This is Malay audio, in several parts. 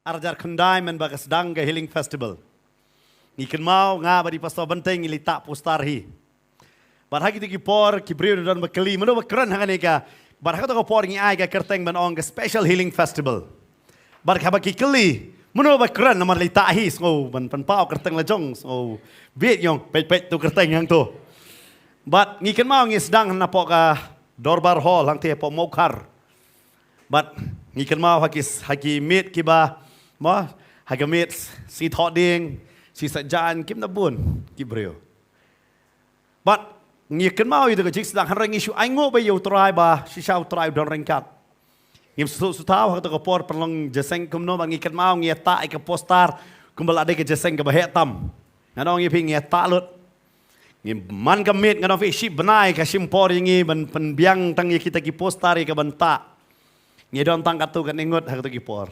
arjar kendai men bagas dang ke healing festival. Ngiken mau nga badi pastor benteng ilita postarhi. Bar hagi tu kipor kibriu dan bekeli meno bekeren hangane ka. Bar hagi tu kipor ngi ai ka kerteng ben ong special healing festival. Bar khaba kikeli meno bekeren namar lita hi so ben pau kerteng lejong so bit yong pet tu kerteng yang tu. But ngiken mau ngi sedang napok ka Dorbar Hall hang te po mokar. But ngiken mau hagi meet kiba mo hagi meet si thot ding si sajaan kim na bun kibreo. But ngiken mau itu kecik sedang harang isu aingo ba yo try ba si shau try don rengkat. Ngim sutau hak to por perlong jeseng kumno ba ngiken mau ngieta ke postar kumbal ade ke jeseng ke bahetam. Nganong ngi ping ngieta lut. Ngim man ka mit nganong fi ship benai ka simpor ngi ban penbiang tang kita ki postar ke benta. Ngi don tang katu kan ingot hak to ki por.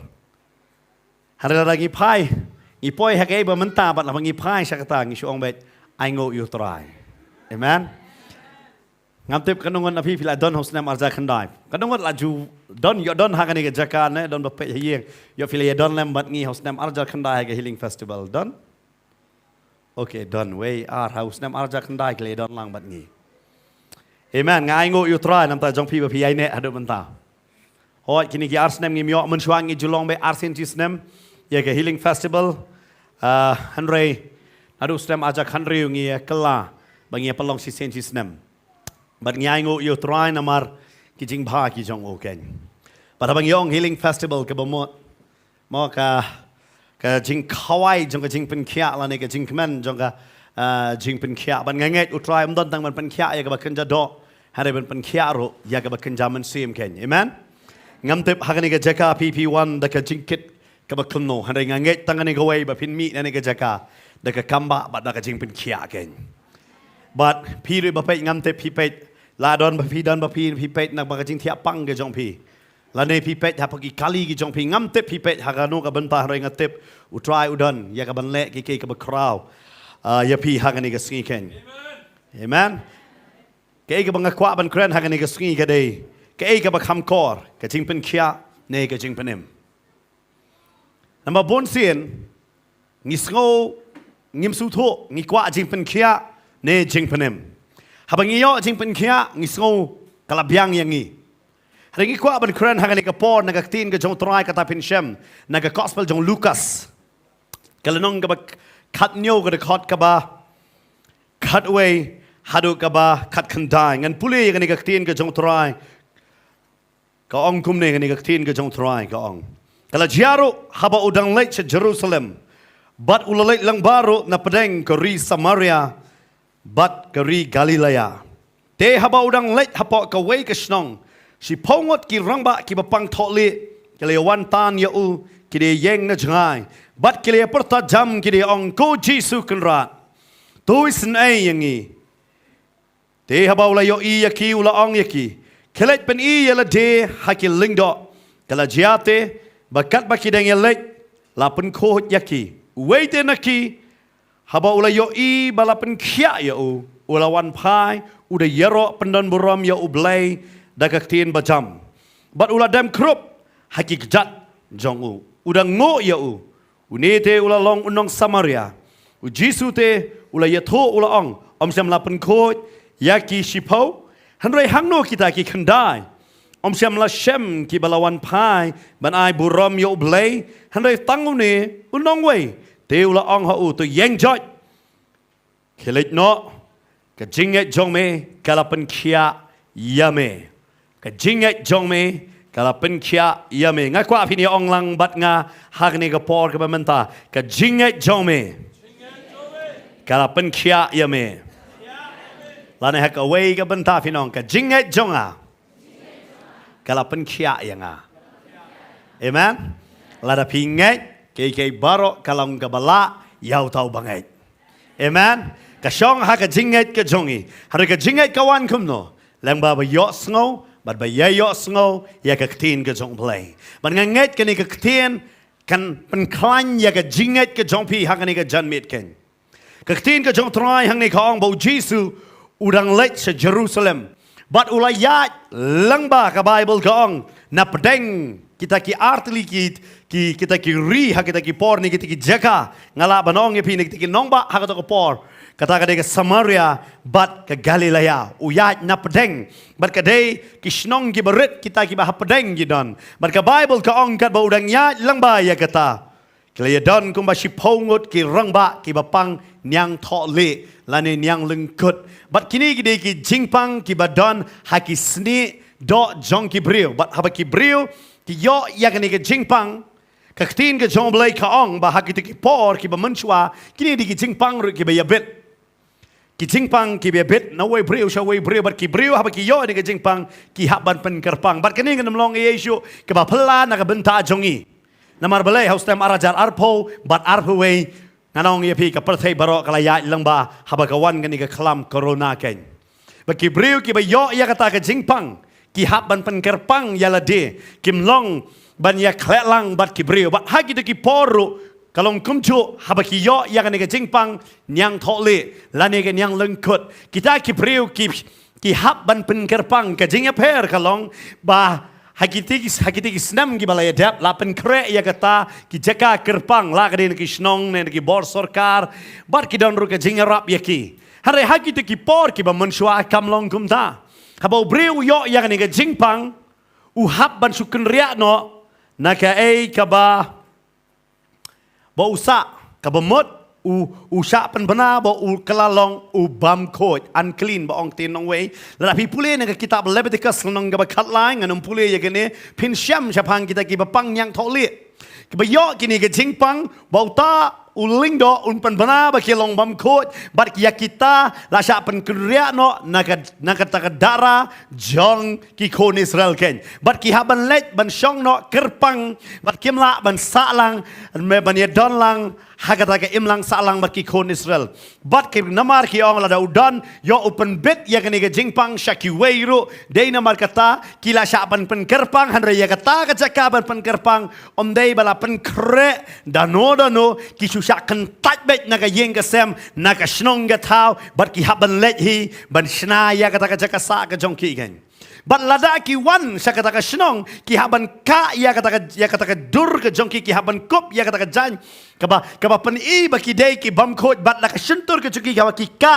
Harga lagi pai ipoi hakai ba menta bat la ngi pai sakata ngi suong bet aingo you try. Amen. Ngamtip kanungan api pila don hosnam arja khandai. Kanungan laju don yo don hakani ke jakan ne don bape hieng yo pila ya don lem bat ngi hosnam arja khandai ke healing festival don. Okay don we are hosnam arja khandai ke don lang bat ngi. Amen. Ngai ngo you try nam ta jong pi ba pi ai ne adu menta. Hoi kini ki arsnam ngi myo mun swang ngi julong be arsin jisnam ya ke healing festival. Henry adu stem ajak Henry ngi kala bangi pelong si sen jisnam. But ngai ngo you try namar ki jing bha ki jong oken. But abang yong healing festival ke bomot mo ka jing khawai jong ka jing pen khia la ne ka jing kmen jong ka jing pen khia ban ngai u try don tang ban pen khia ya ka ba ken ja do hare ban pen khia ro ya ka ba ken jaman sim ken. Amen. Ngam tip hakani ka jaka PP1 da ka jing kit ka ba kunno hare ngai tang ne ka wei ba pin mi ne ka jaka da ka kamba ba da ka jing pen khia ken. But pi ri ba pe ngam tip pi pe la don ba pi don ba pi pe nak ba ka jing thia pang ke jong pi. La ne pi pe ha pa ki kali ki jong pi ngam tip pi pe ha ka no ka ban ta hare ngat tip u try u don ya ka ban le ki ka ba kraw. Ya pi ha ka ni ka singi ken. Amen. Ke ka ba ngakwa ban kren ha ka ni ka singi ka dei. Ke ka ba kham kor ka jing pen khia ne ka jing penem. Nama bon sien ngi sngo ngim su tho ngi kwa jing pen khia ne jing penem. Habang iyo jing pen khia ngi sngo kalabyang yang ngi. Haring kwa ban kren ha ka por nagaktin ka jong try ka tapin shem naga gospel jong Lucas. Kalanong ka ba kat nyo ka khot ka ba cut away hadu ka ba kat khandai ngan puli ka nagaktin ka jong try ka ong kumne ka nagaktin ka jong try ka ong. Kala jiaro haba udang late sa Jerusalem. But ulalait lang baro na pedeng kari Samaria. But kari Galilea. Te haba udang late hapo kaway kasnong. Si pongot ki rangba ki bapang tholi. Kile wantan ya u kide yeng na jangay. But kile perta jam kide ong ko Jisu kenrat. Tuis na yangi. Te haba ulayo iya ki ula ong yaki. Kilet pen iya la de hakil lingdo. Kala jiate bakat bakideng yelek lapen kohot yaki. Waite naki haba ulayo i balapen kia ya u. Ulawan pai udah yero pendon buram ya u blay dagaktin bajam. Bat ula dam krup haki kejat jong u. Udah ngo ya u. Unete ula long unong Samaria. U Jisu te ula yato ula ong. Om siam lapen kohot yaki shipau. Handrai hangno kita ki kendai. Om siam la shem ki balawan pai ban ai buram yo blay handai tangu ne unong wei te ula ong ha u to yeng jot khilit no ka jinget jong me kalapen khia yame ka jinget jong me kalapen khia yame ngakwa phini ong lang bat nga hak ne ka por ka bamenta ka jinget jong me kalapen khia yame lane hak away ka benta phinong ka jinget jonga kalapen kia yang Amen. Lada pinget ke baro kalong kabala yau tau banget. Amen. Kasyong ha ka jinget ka jongi. Hari ka jinget kawan kumno. Lang ba yo sngo, but ba yo sngo ya ka ktin ka jong play. Ban nganget ka ni ka ktin kan penklan ya ka jinget ka jong pi ha ka ni ka janmit ken. Ka ktin ka jong try hang ni ka ong bo Jisu udang let sa Jerusalem. But ulayat langba ka Bible kaong na pedeng kita ki artli kita ki ri ha kita ki por ni kita ki jaga ngala banong ye pi ni kita ki nongba ha ka por kata ka Samaria bat ke Galilea uyat na pedeng bat ka dei ki snong ki berit kita ki bah pedeng ki don bat ka Bible ka ong kat ba udang ya lang ba ya kata kelaya don kum ba sipongut ki rang ba ki bapang nyang tho le lane nyang lengkut bat kini ki dei ki jingpang ki badon ha ki sni do jong ki briu bat ha ba ki briu ki yo ya ka ni ki jingpang kaktin ke jong blai ka ong ba ha ki ki por ki ba menchua kini di ki jingpang ru ki ba yabet ki jingpang ki ba bet na wei briu sha wei briu bat ki briu ha ba ki yo ni ki jingpang ki ha ban pen kerpang bat kini ngam long yesu ke ba pela na ka benta jongi namar balai haus tem arajar arpo bat arpo wei nganong ye pi ka perthai barok kalaya lang ba ha ba kawan kan ni ka klam corona ken ba ki briu ki ba yo ya kata ka jingpang ki hab ban pen kerpang ya lade kim long ban ya klelang bat ki briu bat ha ki poru kalong kumchu ha ba ki yo ya kan ni ka jingpang nyang thole la ni ka nyang lengkut kita ki briu ki hab ban pen kerpang ka jingya per kalong ba hakiti senam ki balaya dap lapen kre ya kata ki jaka kerpang la kadin ki snong ne ki bor sarkar bat ki don ru ka jinga rap ya ki hare hakiti ki por ki ba menshua kam long kum ta habau breu yo ya kan ki jingpang u hab ban sukun ria no na ka ka ba usa ka ba mot u sha pen bana ba u kalalong u bam khoj unclean ba ong tin nong wei la pi pule ne ka kitab Leviticus nong ga ba khat lai nganum pule ya gene pin syam chapang kita ki ba pang yang thole ki ba yo kini ka jingpang ba ta uling do un pen bana ba ki long bam khoj bat ya kita la sha pen kriya no naka ta dara jong ki kon Israel ken bat ki haban let ban shong no kerpang bat kimla ban salang me ban ye don lang hakata ke imlang salang bat ki kon Israel bat ki namar ki ong la da udan yo open bit ya kani ke jingpang shaki weiru dei namar kata kila sha ban pen kerpang han ya kata ka jaka ban pen kerpang om dei bala pen kre dano ki syak kan tat bet naga yeng ka sem naga snong ga thau bat ki haban let hi ban shna ya kata ka jaka sa ka jong ki gen bat lada ki wan sa kata ka snong ki haban ka ya kata ka dur ka jong ki haban kop ya kata ka jan ka ba pen i ba ki dei ki bam khot bat la ka shuntur ka chuki ka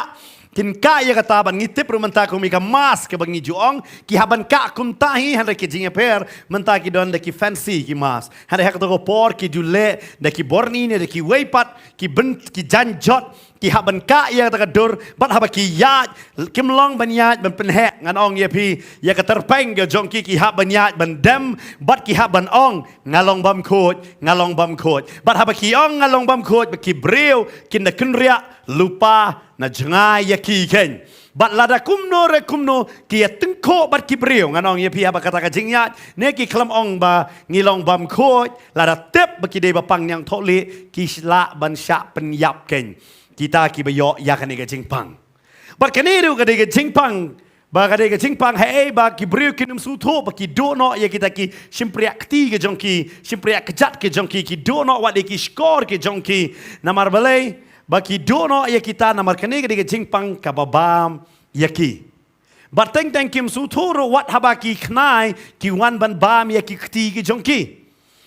kin ka ya kata ban ngitip ru menta ko mi ka mas ke bangi juong ki haban ka kum tahi han ki jinga per menta ki don de ki fancy ki mas han ha ko por ki dule de ki borni ne de ki weipat ki ben ki janjot ki haban ka ya kata dur bat haba ki ya kim long ban ya ban pen hek ngan ong ye pi ya ka terpeng ge jong ki haban ya ban dem bat ki haban ong ngalong bam khot bat haba ki ong ngalong bam khot ki breu kin de kunria lupa na jangai ya ki ken bat lada kumno ki ya tengko bat ki breu nganong ye pi haba kata ka jingyat ne ki klam ong ba ngilong bam khot lada tep ba ki de ba pang yang thole ki la ban sha pen yap ken kita ki bayo ya kan ga jingpang bat kaniru ga de ga jingpang ba ga de ga jingpang he ba ki breu kinum su tho ba ki do no ya kita ki simpriak ti ga jongki simpriak kejat ke jongki ki do no wa de ki skor ke jongki namar balai ba ki do no ya kita namar kani ga de ga jingpang ka babam ya ki bat teng kim su tho ro wat haba ki knai ki wan ban bam ya ki ti ke jongki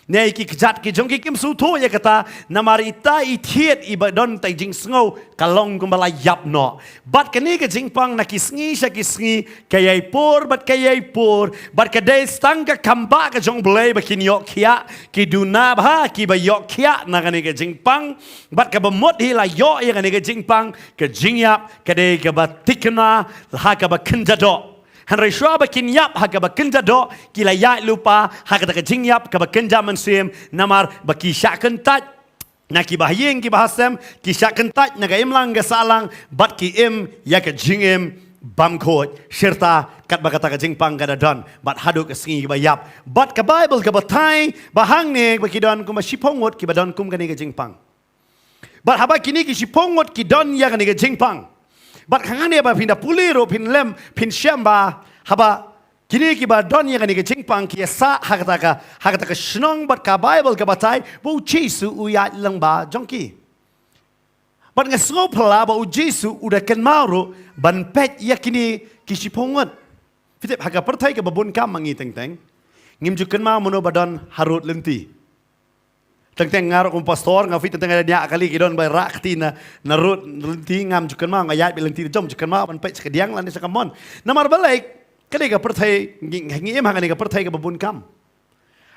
nei ki kjat ki jong ki kim su tho ya kata namar ita i thiet i badon tai jing sngo kalong kumbala yap no bat kani ke jingpang na kisngi sha kisngi kayai por bat ka dei stang ka kamba ka jong blai ba kin yok khia ki duna ba ki ba yok khia na kani ke jingpang bat ka ba mot hi la yo ya kani ke jingpang ke jingyap ka dei ka ba tikna ha ka ba kinjado han reswa ba kinyap ha ka ba kinja do kila ya lupa ha ka ka jingyap ka ba kinja mansim namar ba ki sha kentat na ki ba yeng ki ba hasem ki sha kentat na ga imlang ga salang bat ki im ya ka jingim bam khot serta kat ba kata ka jingpang ga don bat hadu ka singi ba yap bat ka bible ka ba thai ba hang ne ba ki don kum ba shipongot ki ba don kum ga ni ga jingpang bat haba kini ki shipongot ki don ya ga ni ga jingpang bat khangane ba pinda puliro pin lem pin syamba haba kini ki ba don yang ni ke jingpang ki sa hakata ka snong bat ka bible ka batai bu jisu u ya lang ba jongki bat nga sngo pala ba u jisu u da ken maru ban pet ya kini ki sipongot fitip haka pertai ka babun kam mangi teng ngim jukan mau mano badon harut lenti. Tentang ngarok kum pastor ngafit tentang ada kali kidon bay rakti na narut lenti ngam jukan mau ngayat lenti jom jukan mau ban pek sekediang lan sakamon. Namar balik kadega perthai ngim haganiga perthai ka babun kam.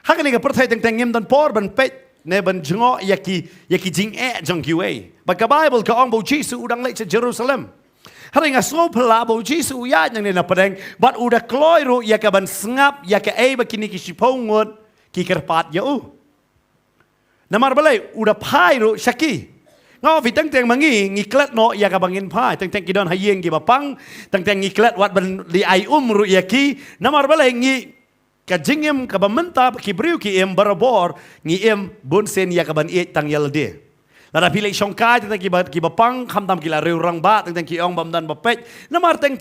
Haganiga perthai tentang ngim dan por ban pek ne ban jongo yaki jing jong kiwe. Baka Bible ka ong bo Jesu udang lek se Jerusalem. Hari ngaslo pela bo Jesu ya yang ne na padang bat udah kloi ru ya ka ban sngap ya ka bakini ki sipongot ki kerpat ya Namar balai udah pai ru syaki. Ngau fi teng mangi ngiklat no ya ka bangin pai teng kidon hayeng ki bapang teng ngiklat wat ban di ai ru yaki namar balai ngi ka jingem ka bamenta ki briu ki barabor ngi bonsen ya ka ban tang yelde. Lada pilih songkai tentang ki bapang kam ki la rang ba tentang ki ong bam dan bapet namar teng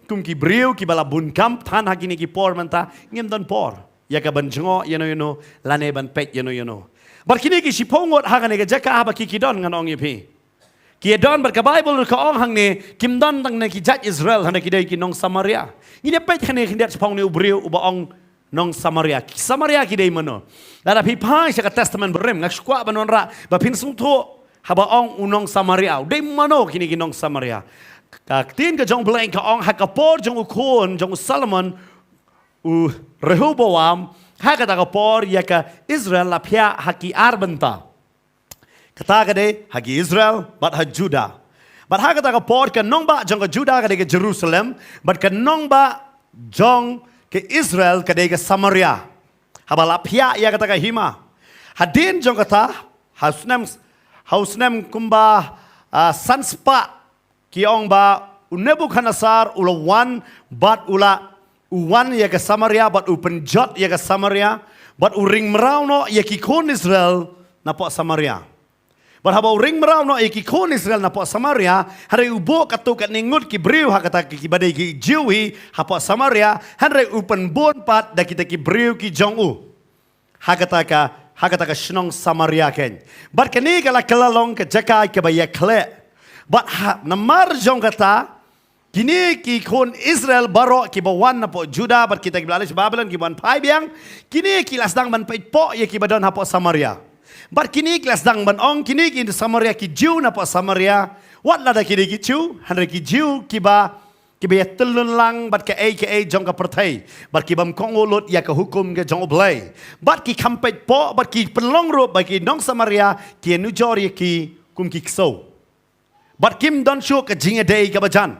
kum ki briu ki bala bun kam tan hakini ki por menta ngem dan por ya ka ban jongo yano lane ban pet yano. Barkini ki sipongot hagane ga jaka aba ki kidon ngan ong yepi. Ki don barka Bible ka ong hang ne kim don tang ne ki jat Israel hana ki dai ki nong Samaria. Ngide pet hane kindat sipong ne ubriu uba ong nong Samaria. Samaria ki dai mano. Lada pi pai sa testament berem ngak skwa banon ra ba pin sung tho haba ong unong Samaria. Dai mano kini ki nong Samaria. Ka tin ka jong blank ka ong hakapor jong ukon jong Solomon u Rehoboam Haka taka por ya ka Israel la pia haki arbenta. Kata kade haki Israel but ha Judah. But haka taka por ka nong ba jong ka Judah kade ke Jerusalem but ka nong ba jong ke Israel kade ke Samaria. Haba la pia ya kata ka hima. Hadin jong kata hausnem kumba sanspa kiong ba Nebuchadnezzar ula wan but ula Uwan ya ke Samaria, bat penjot ya ke Samaria, bat ring merau no ya ki kon Israel napok Samaria. Bat haba ring merau no ya ki kon Israel napok Samaria, hari ubo katu kat ningut ki briu hakata ki badai ki jiwi hapok Samaria, hari upen bon pat da kita ki briu ki jong hakata ka shnong Samaria ken. Bat kini kala kelalong ke jakai ke baya kle. Bat namar jong kata Kini ki kon Israel baro ki bawan na po Juda bat kita ki balalis Babylon ki ban pai biang kini ki lasdang ban pai po ye ki badon hapo Samaria bat kini ki lasdang ban ong kini ki Samaria ki Jew na po Samaria wat la da kini ki Jew hanre ki Jew ki ba telun lang bat ke jong ka pertai bat ki bam kongolot ya ka hukum ke jong oblay bat ki kampet po bat ki pelong ro bat ki nong Samaria ki nujor ye ki kum ki kso bat kim don shu ka jinga dei ka bajan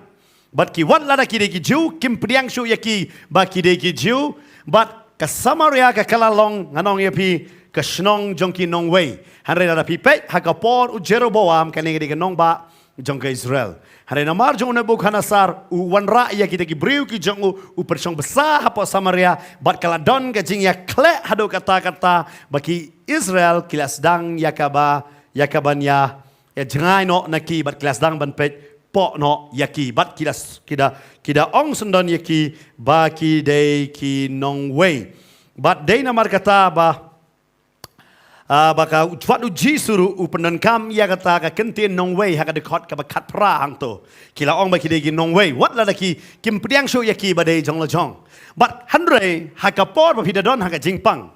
Bat ki wat lada ki deki Jew kim priang shu yaki ba ki deki Jew bat ka Samaria ka kalalong nganong yapi ka snong jongki nong wei hanre lada pi pe ha ka por u Jeroboam ka ngi deki nong ba jong ka Israel hanre na mar jong Nebuchadnezzar u wan ra ya ki deki briu ki jong u persong besar ha po Samaria bat kala don ka jing ya kle hado kata baki Israel kilas dang yakaban ya jengai no naki bat kilas dang ban pet po no yaki bat kida ong sendon yaki ba ki dei ki nong wei bat dei na mar kata ba baka utwat uji suru upenan kam ya kata ka kentien nong wei ha ka dekot ka bakat pra hang to kila ong ba ki dei ki nong wei wat la ki kim priang shu yaki ba dei jong la jong bat hanre ha ka por ba pidadon ha ka jingpang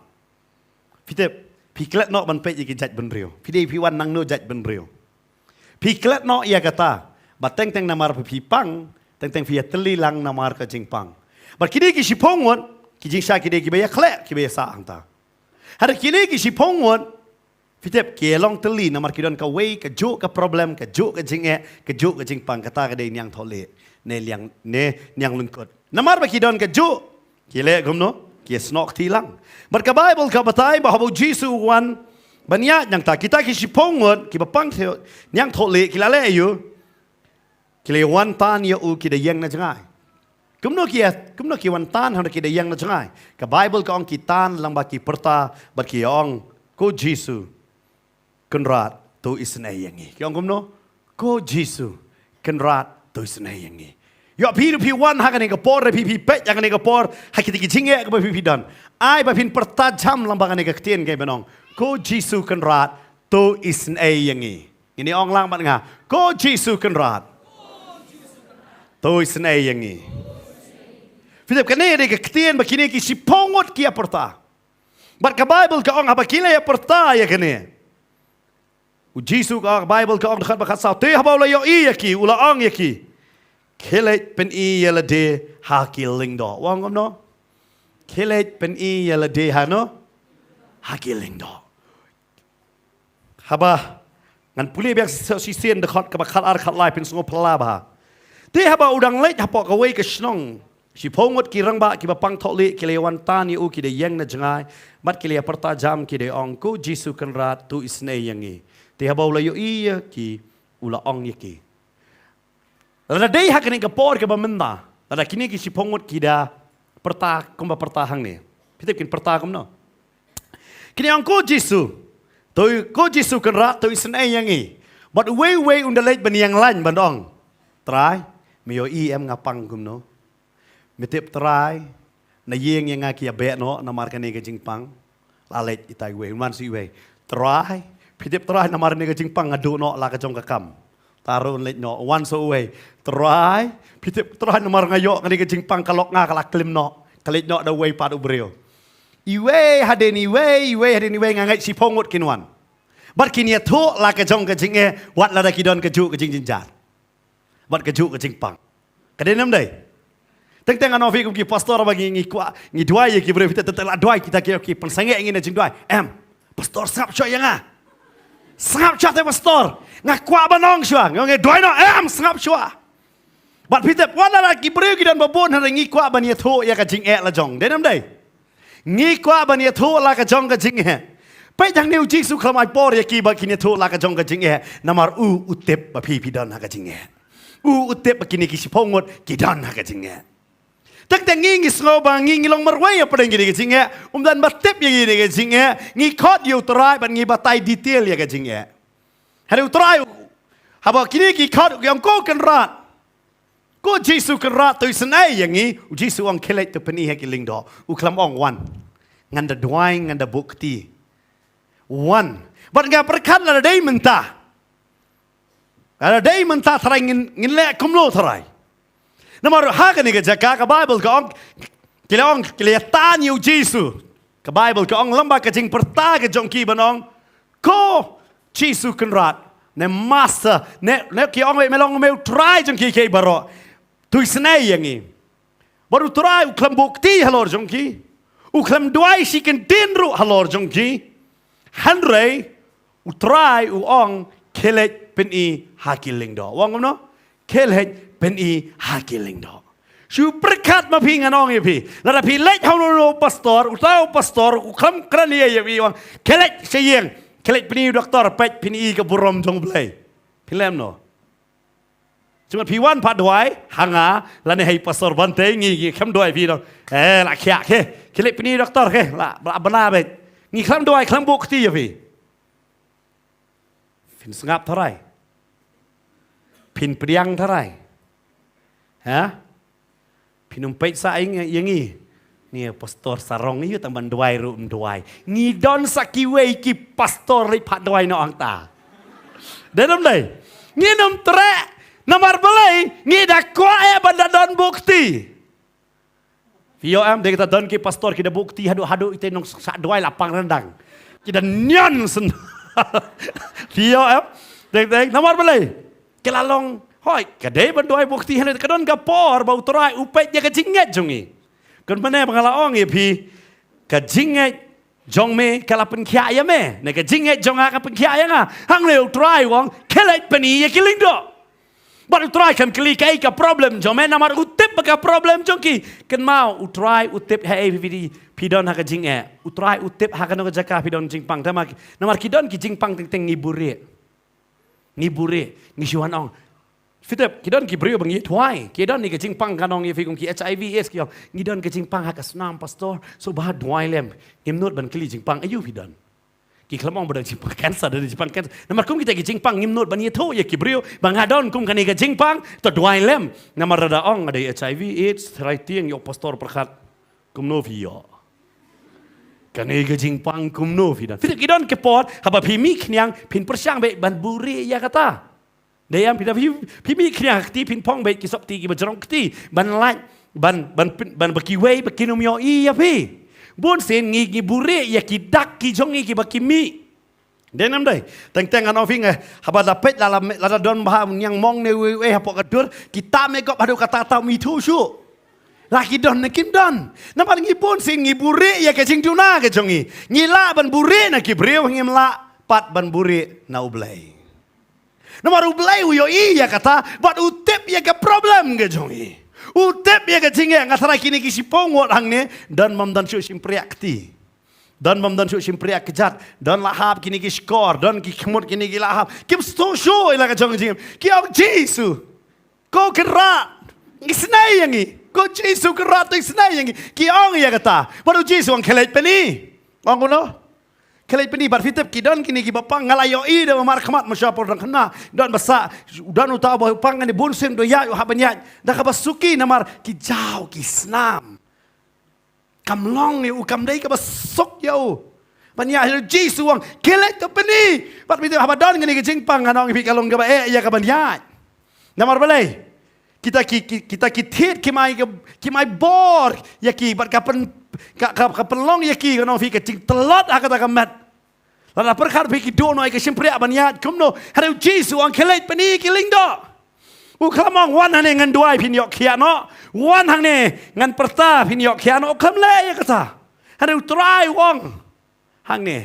pite piklet no ban pe yaki jat ben rio pide pi wan nang no jat ben rio piklet no ya kata Bat teng namar pipang, teng via telilang namar ke jingpang. Bat kini ki sipongon, ki jingsha kini ki baya kle, ki baya sa angta. Hari kini ki sipongon, fitep ki long teli namar ki don ka wei, ka juk ka problem, ka juk ka jinge, ka juk ka jingpang, kata ka dei niang thole, ne niang lungkot. Namar ba ki don ka juk, ki le gumno, ki snok tilang. Bat ka Bible ka batai bahawa Jesu wan banyak yang tak kita ki sipongon, ki bapang niang thole, ki lale ayu. Kile wan tan ya u kida yang na jangai. Kumno ki wan tan handa kida yang na jangai. Ka Bible ka ong kitan lang baki perta baki ong ko Jesu kenrat to isnai yangi. Ki ong kumno ko Jesu kenrat to isnai yangi. Yo pi wan hakan ka por pi pet yang ka por hakiti ki jinge ka pi dan. Ai ba pin perta jam lang bangan ka ktien kay benong. Ko Jesu kenrat to isnai yangi. Ini ong lang bat nga ko Jesu kenrat Tôi xin ai yang ni. Fitip kene de ketien bakini ki sipongot ki aporta. Bat ka Bible ka ong habakile aporta ya kene. U Jisu ka Bible ka ong dekat bakat sau te habau la yo I ki ula ong ya ki. Kelet pen I ya la de hakil ling do. Wang om no. Kelet pen I ya la de ha no. Hakil ling do. Haba ngan puli biak si sien dekat ka bakat ar khat lai pen sungo pala ba. Te haba udang lek hapok ka wei ka snong. Si pongot ki rangba ki bapang thole ki lewan tan yu ki de yang na jangai mat ki le parta jam ki de ong ko Jisu kan rat tu isne yangi te habau la yu I ki ula ong ye ki la dei hak ni ka por ka bamenda la kini ki si pongot ki da parta kumba parta hang ni pitip kin parta kum no kini ong ko Jisu ko Jisu kan rat tu isne yangi but we undalej ban yang lain bandong try me yo I em ngapang kum no Mitip terai na yeng yang ngaki abe no na marka nega jingpang lalet itai we man si we terai pitip terai na marka nega jingpang ngadu no la ka jong ka kam tarun let no one so we terai pitip terai na marka yo nega jingpang kalok nga kala klim no kalit no da we padu breo iwe hadeni we ngangai si pongot kinwan bat kinia thu la ka jong ka jinge wat la da kidon ka ju ka jing jinjar bat ka ju ka jingpang kadenam dai Teng ano fi ki pastor bagi ngi duai ki bre kita tetela duai kita ki pensange ingin jing duai pastor sangap choy yang sangap chat pastor ngakwa banong shwa ngi duai no sangap shwa bat pitep wala la ki bre ki dan babon han ngi kwa ban ye tho ya ka jing la jong denam dai ngi kwa ban ye tho la ka jong ka jing pe jang new Jisu khlamai por ya ki ba ki ne tho la ka jong ka jing namar utep ba pi dan ha ka jing utep ba ki ni ki sipongot ki dan ha ka jing Tak ngi sngoba ngi long marway apa dengan gini kecingnya, dan batep yang gini kecingnya, ngi kot yu terai ban ngi batai detail ya kecingnya. Hari terai, haba kini ngi kot yang kau kenrat, kau Jisu kenrat tu senai yang ngi, Jisu ang kelet tu penih kiling do, uklam ong one, nganda duaing nganda bukti, one, bat nggak perkat lah day mentah, ada day mentah terai ngin lek kumlo terai. Namar hak ni ke jaka ka Bible ka ong kile yu Jisu ka Bible ka ong lamba ka jing perta ka jong ki banong ko Jisu kenrat ne masa ne ki ong melong meu try jong ki ke baro tu snai yangi baru try uklam bukti halor jong ki uklam duai si ken tinru halor jong ki hanre utry ong kelet pen I hakiling do wong no kelet pen I hakiling do. Shu berkat ma pi nganong ye pi. Lara pi lek hau pastor, utau pastor, ukam krania ye pi wang. Kelek seyeng, kelek pen I doktor pet pen I ke burom jong blai. Pilem no. Cuma pi wan pat doai hanga lane hai pastor bante ngi kam doai pi do. La kya ke, kelek pen I doktor ke la bana bet. Ngi kam doai kam bukti ye pi. Fin sengap tharai. Pin priang tharai. Ha? Pinumpait sa yang ni pastor sarong iyo tamban duai rum duai. Ngidon sa kiwei ki pastor ri pat duai no angta. Dalam dai. Ni nom tre namar belai ni da kwa banda don bukti. Vio de kita don ki pastor kita bukti hadu ite nong sa duai lapang rendang. Kita nyan sen. Vio de namar belai. Kelalong Hoi, kadai bandoi bukti hendak kadon kapor bau terai upet dia kejinget jongi. Kan mana pengalaong ye pi kejinget jong me kalapen kia ya me. Ne kejinget jong ka pen kia ya nga. Hang leu terai wong kelet pani ye kiling do. Baru terai kam kili kai ka problem jong me namar utip ka problem jongki. Kan mau utrai utip ha AVD pidon ha kejinget. Utrai utip ha kan jaka pidon jingpang tamar namar kidon ki jingpang teng ngibure. Ngibure ngisuan ong. Fitep kidon ki brio bangi tuai kidon ni ke jingpang kanong ye fikum ki HIV AIDS ki ngidon ke jingpang ha kasnam pastor so bah duai lem ngimnot ban kili jingpang ayu fidon ki klamong badang jingpang cancer dari jingpang cancer namar kum kita ki jingpang ngimnot ban ye tho ye ki brio bangadon kum kan ke jingpang to duai lem namar rada ong ada HIV AIDS rai tieng yo pastor perkat kum no vio kan ke jingpang kum no fidon fitep kidon ke pot haba pimik nyang pin persyang be ban buri ya kata Dayam pida pimi kria kti pin pong bet kisop ti ki bajrong kti ban lai ban baki wei baki nom yo I ya pi. Bun sen ngi bure ya ki dak ki jong ngi baki mi. Den nam dai. Teng an ofing haba dapet la don bah yang mong ne we hapok kadur kita me kop hadu kata tau mi thu shu. Laki don na kim don. Nampak ngi bun sen ngi bure ya ke jing tuna ke jong ngi la ban bure na ki breu ngi la pat ban bure na ublai. Nomor ublai yo I ya kata bat utep ya ke problem ke jong Utep ya ke jinge ngatara kini kisi pongwot hang ne dan mamdan syuk simpriak ti. Dan mamdan syuk simpriak kejat dan lahap kini ki skor dan ki kemut kini ki lahap. Kim sto show ila ka jong jing. Ki au Jesu. Ko kerat. Ngisnai yangi. Ko Jesu kerat tu ngisnai yangi. Ki ong ya kata. Baru Jesu ang kelait pani. Ong kuno. Kelait pani bar fitep ki don kini ki bapa ngalayo I da mar khamat masyapur dan kena dan basa dan utau bah pangan ni bunsen do ya habanya da ka basuki namar ki jau ki snam kamlong ni ukam dai ka basuk yo banya Jesu ang kelait to pani bar fitep habadon ngini ki jingpang anong pi kalong ka ba ya ka banya namar balai kita tit ki mai bor ya ki bar kapen ka pelong ya ki no fi ka ting telot akata kamat la perkar fi ki do no ka simpre abanyat kumno hadu Jesu ang kelait pani ki lingdo u klamong wan hane ngan duai pin yok khia no wan hang ne ngan perta pin yok khia no khamle ya kata hadu try wong hang ne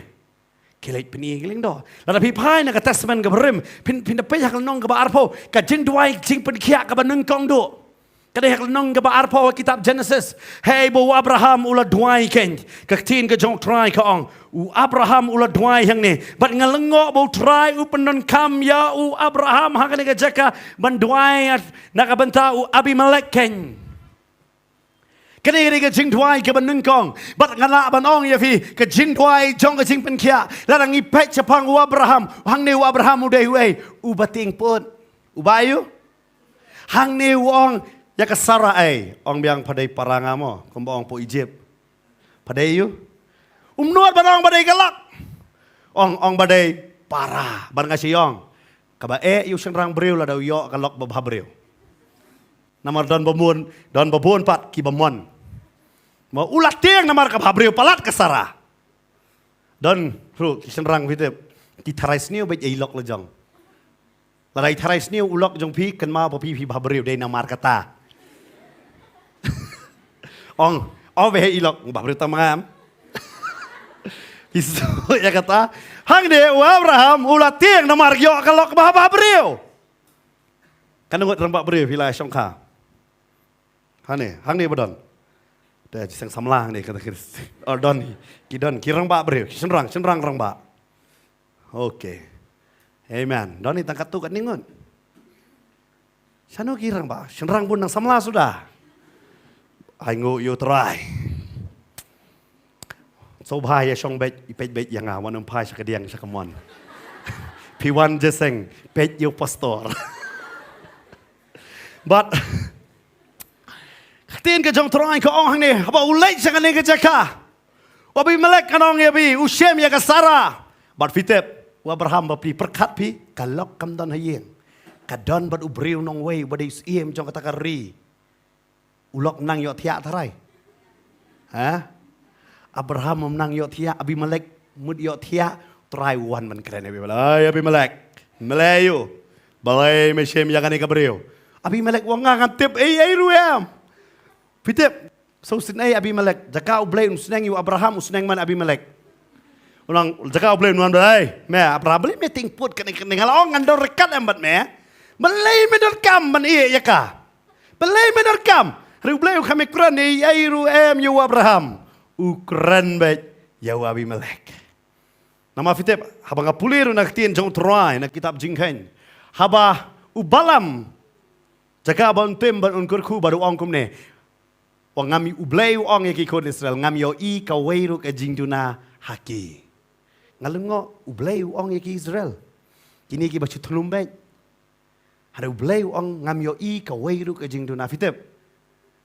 kelait pani ki lingdo la pi phai na ka testament ka brim pin pe hak nong ka ba arpo ka jing duai jing pen khia ka ba nung kong do kadang nong ke ba arpo kitab Genesis. Hey bo Abraham ula duai ken. Kaktin ke jong try ka ong. U Abraham ula duai hang ni. Bat ngalengo bo try u penon kam ya u Abraham hang ni ke jaka ban duai nakabenta u Abimelek ken. Kadang ke jing duai ke ban nungkong. Bat ngala ban ong ya fi ke jing duai jong ke jing pen kia. Larang ipet japang u Abraham. Hang ni u Abraham udai we u bating pun. U bayu. Hang ni u ong ya ke Sarah ong biang padai parangamo kombo ong po Egypt padai yu umnuat barang badai galak ong badai para barang asyong kaba yu sengrang breu la daw yo kalok babha breu namar don babun pat ki bamon mau ulat tiang namar kabha breu palat ke Sarah don ru ki sengrang vitep ki tharais niu bai ilok lejong ladai tharais niu ulok jong pi kan ma pi bha breu dei namar kata ong be ilok bah berita mangam isu ya kata hang de Abraham ulat tiang namar yo kalok bah breu kan ngot rembak breu wilayah Songkha hang de badon da jisang samlang ni kata don kirang ba breu senrang rang ba oke amen don ni tangkat tu kat ningon sano kirang ba senrang pun nang samla sudah Aingo you try. So bhai ya shong bet yang wanam pai sakadiang sakamon. P1 jeseng bet you pastor. But tin ke jong try ko ong hang ni haba ulai sangan ni ke jaka. Wabi melek kanong ya bi ushem ya ka Sarah. But fitep wa Abraham ba pi perkat pi kalok kam don hayeng. Kadon bad ubriu nong way badai iem jong kata kari. Ulok menang yok tiak tarai. Abraham menang yok tiak, Abimelek mud yok tiak, try one man keren Abimelek. Melayu. Balai mesem jangan ikabriu. Abimelek wong ngantip ruam. Pitep so sinai Abimelek, jaka ublay usneng yu Abraham usneng man Abimelek. Ulang jaka ublay nuan balai. Me Abraham beli meeting put kene halong ngandor rekat embat me. Balai medor kam man ya ka. Balai medor kam. Rubleu kami kran ni airu yu Abraham. Ukran bet yu Abimelek. Nama fitep habang apuliru nak tien jong try nak kitab jingkain. Haba ubalam. Jaka abang tem ban unkurku baru ongkum ne. Wang ngami ubleu ong yaki kod Israel ngami yo I kawairu ke jingduna haki. Ngalungo ubleu ong yaki Israel. Kini ki bacu tulum bet. Ada ubleu ong ngami yo I kawairu ke jingduna fitep.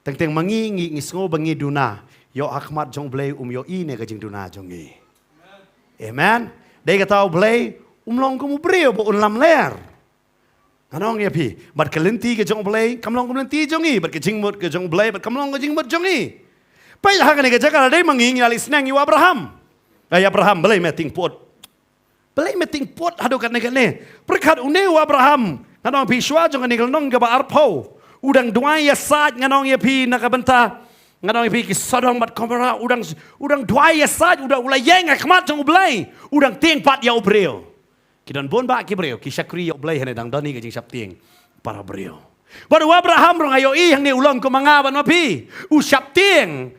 Teng mangi ngisngo bangi duna yo akmat jong blay yo I ne ka jing duna jong I. Amen. Dai kata blay long ko mo breo bo unlam ler. Anong ya pi, bat kelenti ke jong blay, kamlong kelenti jongi, bat ke jingmut ke jong blay, bat kamlong ke jingmut jongi. Pai ha kan ke jaka dai manging ali senang yu Abraham. Ay Abraham belai meting pot. Belai meting pot hadu kan ne. Perkat uneu Abraham, anong pi shwa jong ne nong ke ba arpo. Udang dua ya sat nganong ya pi nakabenta. Nganong pi ki Sodom bat Gomora udang dua ya sat udah ulai yeng akmat jong blay. Udang tieng pat ya ubreo. Kidan bon ba ki breo ki syakri ya blay hane dang doni ke jing sap tieng para breo. Baru Abraham rong ayo i hang ni ulong ko mangaban mapi. U sap tieng.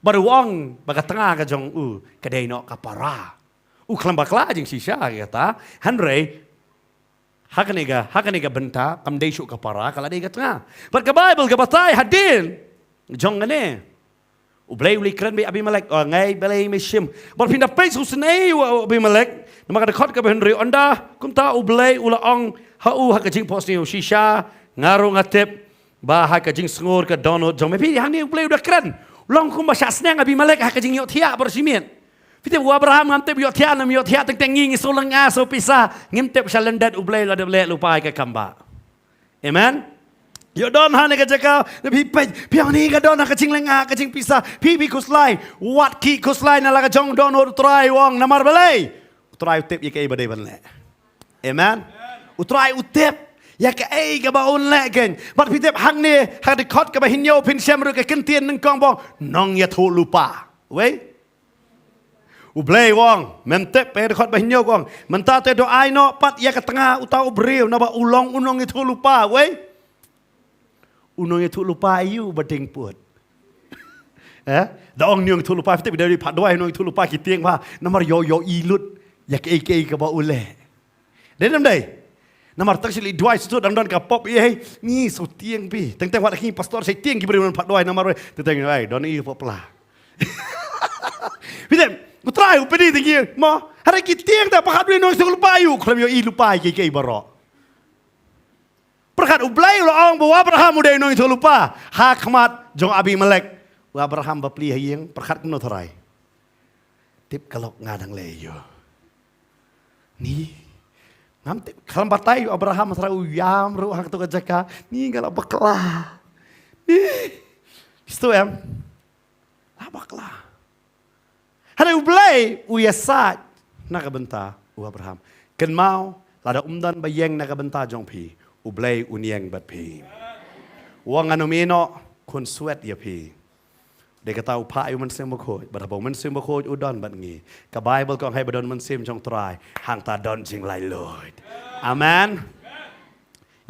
Baru wong baga tengah ka jong kadai no kapara. Uklam bakla jing sisa kata Henry hakaniga benta kam dei su kapara kala dei ka tengah. But ka Bible ka batai hadin jong ngane. Ublay uli keren be Abimelek ngai belai mesim. Bar pindah pe su senai Abimelek. Nama dekat ka Henry anda kumta ublay ula ong hau ha ka jing pos ni sisa ngaru ngatep ba ha ka jing sengur ka dono jong me pi hang ni ublay udah keren. Long kum ba senang Abimelek ha ka jing yo thia bersimien. Fite Abraham ngantep yo thia nam yo thia teng ngi solang aso pisa ngimtep salendat ublay la de lupa ka kamba. Amen. Yo don ha ne ka jaka pi piang ni ka don ha ka jing lenga ka jing pisa pi kuslai wat ki kuslai na la ka jong don or try wong namar balai utrai utep ya ka ibadai ban le. Amen. Utrai utep ya ka ai ka ba on le ken bat pitep hang ni ha de khot ka ba hinyo pin sem ru ka ken tien nang kong bong nong ya thu lupa. We ublay wong mentep pe de khot ba hinyo kong menta te do ai no pat ya ka tengah utau breu na ba ulong unong itu lupa we. Unong itu lupa ayu bading put. Daong nyong itu lupa tapi dari pat doai unong itu lupa ki tieng pa namar yo ilut ya ke ka ba ule. Denam dai. Namar tak sili doai su dang don ka pop ye ni so tieng pi. Teng wat ki pastor sai tieng ki beri pat doai namar teng ai don i pop la. Bidem utrai upedi tingi mo hari ki tieng ta pakat beri unong itu lupa ayu klam yo i lupa ki baro. Perkat ublay lo ong bawa Abraham udah inong itu lupa. Hakmat jong Abimelek. Abraham bapli hayeng perkat kuno thorai. Tip kalau ngadang leyo. Ni ngam tip kalam batai Abraham thara uyam ru hak tu kajaka. Ni galak bakla. Ni isto em. La bakla. Hada ublay uyasat nakabenta Abraham. Ken mau lada umdan bayeng nakabenta jong pi. Ublay uniang bat pi. Wang anomino kon sweat ya pi. Dia kata upa ayu man sim bakoj, berapa man sim bakoj udon bat ngi. Ka Bible kong hai badon man sim jong try, hang ta don jing lai Lord. Amen.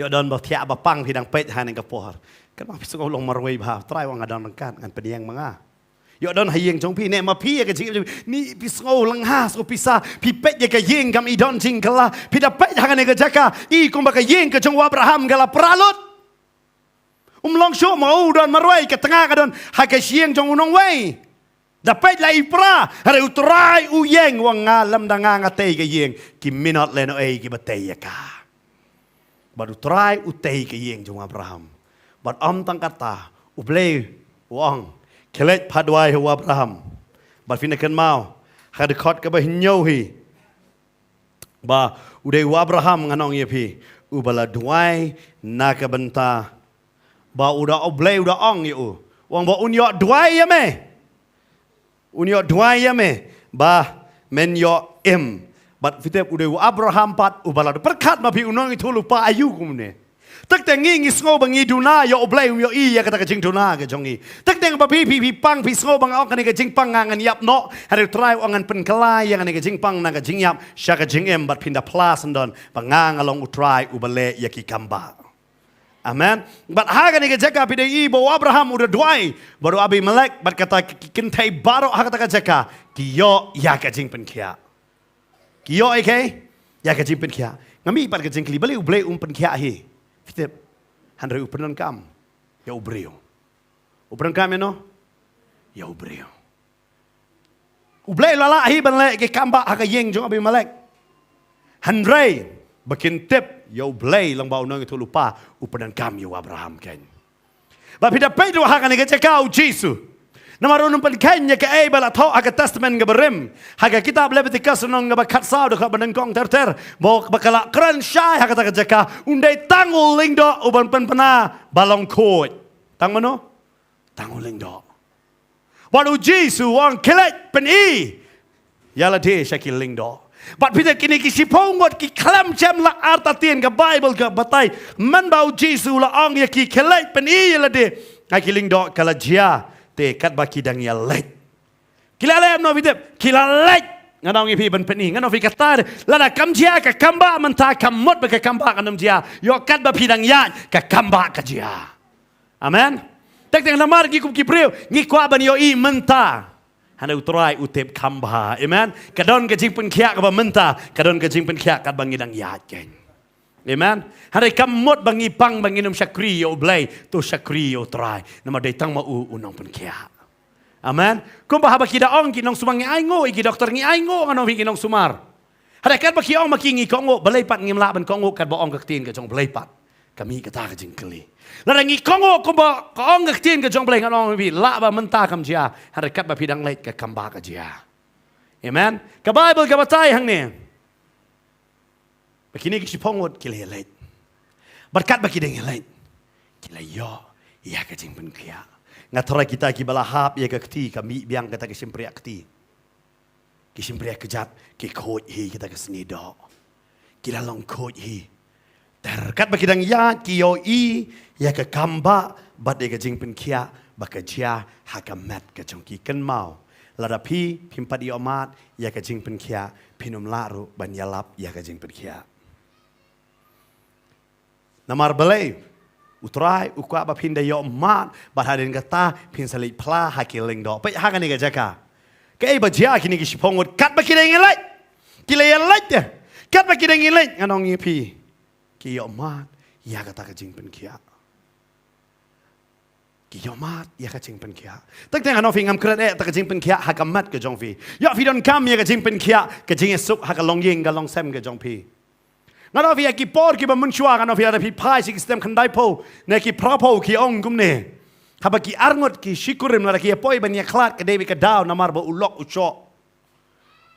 Yo don ba thia ba pang pi dang pet haning ka por. Kan ma pi song long marwei ba, try wang adon kan ngan peniang manga. Yo don hayeng jong pi ne ma pi ka jing ni pi song lang ha so pisa pi pet ye ka yeng kam i don jing kala pi da pet hang ne ka jaka i kum ba ka yeng ka jong Abraham kala pralut. Long show mau don marwai ke tengah ka don ha ka sieng jong unong wei. Da pet la ipra hare utrai u yeng wang ngalam da nga ngatei ka yeng ki minot le no ei ki batei ka. Baru try utei ka yeng jong Abraham. Bat am tang kata ublei wang kelet padwai hu Abraham. Bat finakan mau. Had khot ka ba hinyo hi. Ba udai Abraham nganong ye pi. Ubala duai na ka benta. Ba udah oblay udah ong yu. Wang ba unyo duai ya me. Unyo duai ya me. Ba men yo em. Bat fitep udai Abraham pat ubala perkat ma pi unong itu lupa ayu kumne. Tak tengi ngisngo bangi duna yo oblay yo I ya kata kajing duna ke jongi. Tak teng ba pi pang pi sngo bang ok ni kajing pang ngangan yap no. Hari try ongan penkelai yang ni kajing pang na kajing yap sya kajing em bat pindah plus ndon pangang along utrai ubale ya ki kamba. Amen. Bat haga ni kajaka pi dei bo Abraham udah duai baru Abimelek bat kata kintai baro ha kata kajaka kiyo ya kajing penkia. Kiyo ike ya kajing penkia. Ngami pat kajing kli bali ublay penkia hi. Fitip, handre upenan kam, ya ubreo. Upenan kam ya no, ya ubreo. Ublay lala hi banle ke kamba haka yeng jong Abimelek. Handre bakin tip ya ublay lang ba unang itu lupa upenan kam ya Abraham ken. Ba pida Pedro haka ni kecekau Jesu. Namarunong pankanya ka ay balato aga testament nga berim. Haga kitab Leviticus nung nga bakatsaw do ka banengkong terter. Bok bakala kran syai haga takajaka. Unday tangul lingdo uban penpena balong koit. Tang mano? Tangul lingdo. Walu Jesu wang kelet pen i. Yala de syakil lingdo. Bat pita kini ki sipongot ki kalam cem la artatien ka Bible ka batai. Man bau Jesu la ang ya ki kelet pen i yala de. Ngai ki lingdo kala jia. Te kat baki dang ya lek. Kila lem no videp. Kila lek. Nganong ipi ban pen i. Nganong fi katar. Lada kam jia ka kamba menta kamot ba ka kamba kanam jia. Yo kat ba pidang ya ka kamba ka jia. Amen. Tek teng lamar gi kup ki preu. Ngi kwa ban yo i menta. Hana utrai utep kamba, amen. Kadon ke jing pen kia ka ba menta, kadon ke jing pen kia ka bang idang yat ken. Amen. Hana kamot bangi pang bangi nom syakri yo blay, to syakri yo trai. Nama datang ma unong pen kia. Amen. Kum ba haba kida ong kinong sumangi aingo, iki doktor ngi aingo ngano hi kinong sumar. Hana kat ba ki ong makingi kongo, balay pat ngimla ban kongo kat ba ong kaktin ka jong balay pat. Kami kata ka jing keli. Larangi kongo kumba kaong ngaktin ke jong bleng anong bi la ba menta kam jia harakat ba pidang leit ke kamba ka jia. Amen. Ka Bible ka batai hang ni. Bakini ki sipongot kile leit. Berkat baki deng leit. Kile yo ya ka jing pen kia. Ngatora kita ki balahap ya ka kti kami biang kata ke simpria kti. Ki simpria kejat ki khoj hi kita ke seni do. Kila long khoj hi. Terkat bagi dang ya kiyo i ya ke kamba bat de ke jing pen kia baka jia hakamet ke jongki ken mau ladapi pimpadi omat ya ke jing pen kia pinum laru ban yalap ya ke jing pen kia namar belai utrai ukwa ba pinda yo mat bat hadin kata pin sali pla hakiling do pe hakan ni ke jaka ke ba jia kini ki sipongot kat bagi dang elai kile elai kat bagi dang elai nganong pi Kiyo mat, ya kata kajing pen kia. Kiyo mat, ya kajing pen kia. Tak tengah no fi ngam kret tak kajing pen kia hakamat ke jong fi. Ya fi don kam ya kajing pen kia kajing esuk hakalong ying galong sem ke jong pi. Ngano fi ki por ki ba munchua ngano fi ada fi pai si sistem kandai po ne ki prapo ki ong gumne. Haba ki arngot ki shikurim la ki poi ban ya klat ke dewi ke daw namar ba ulok ucho.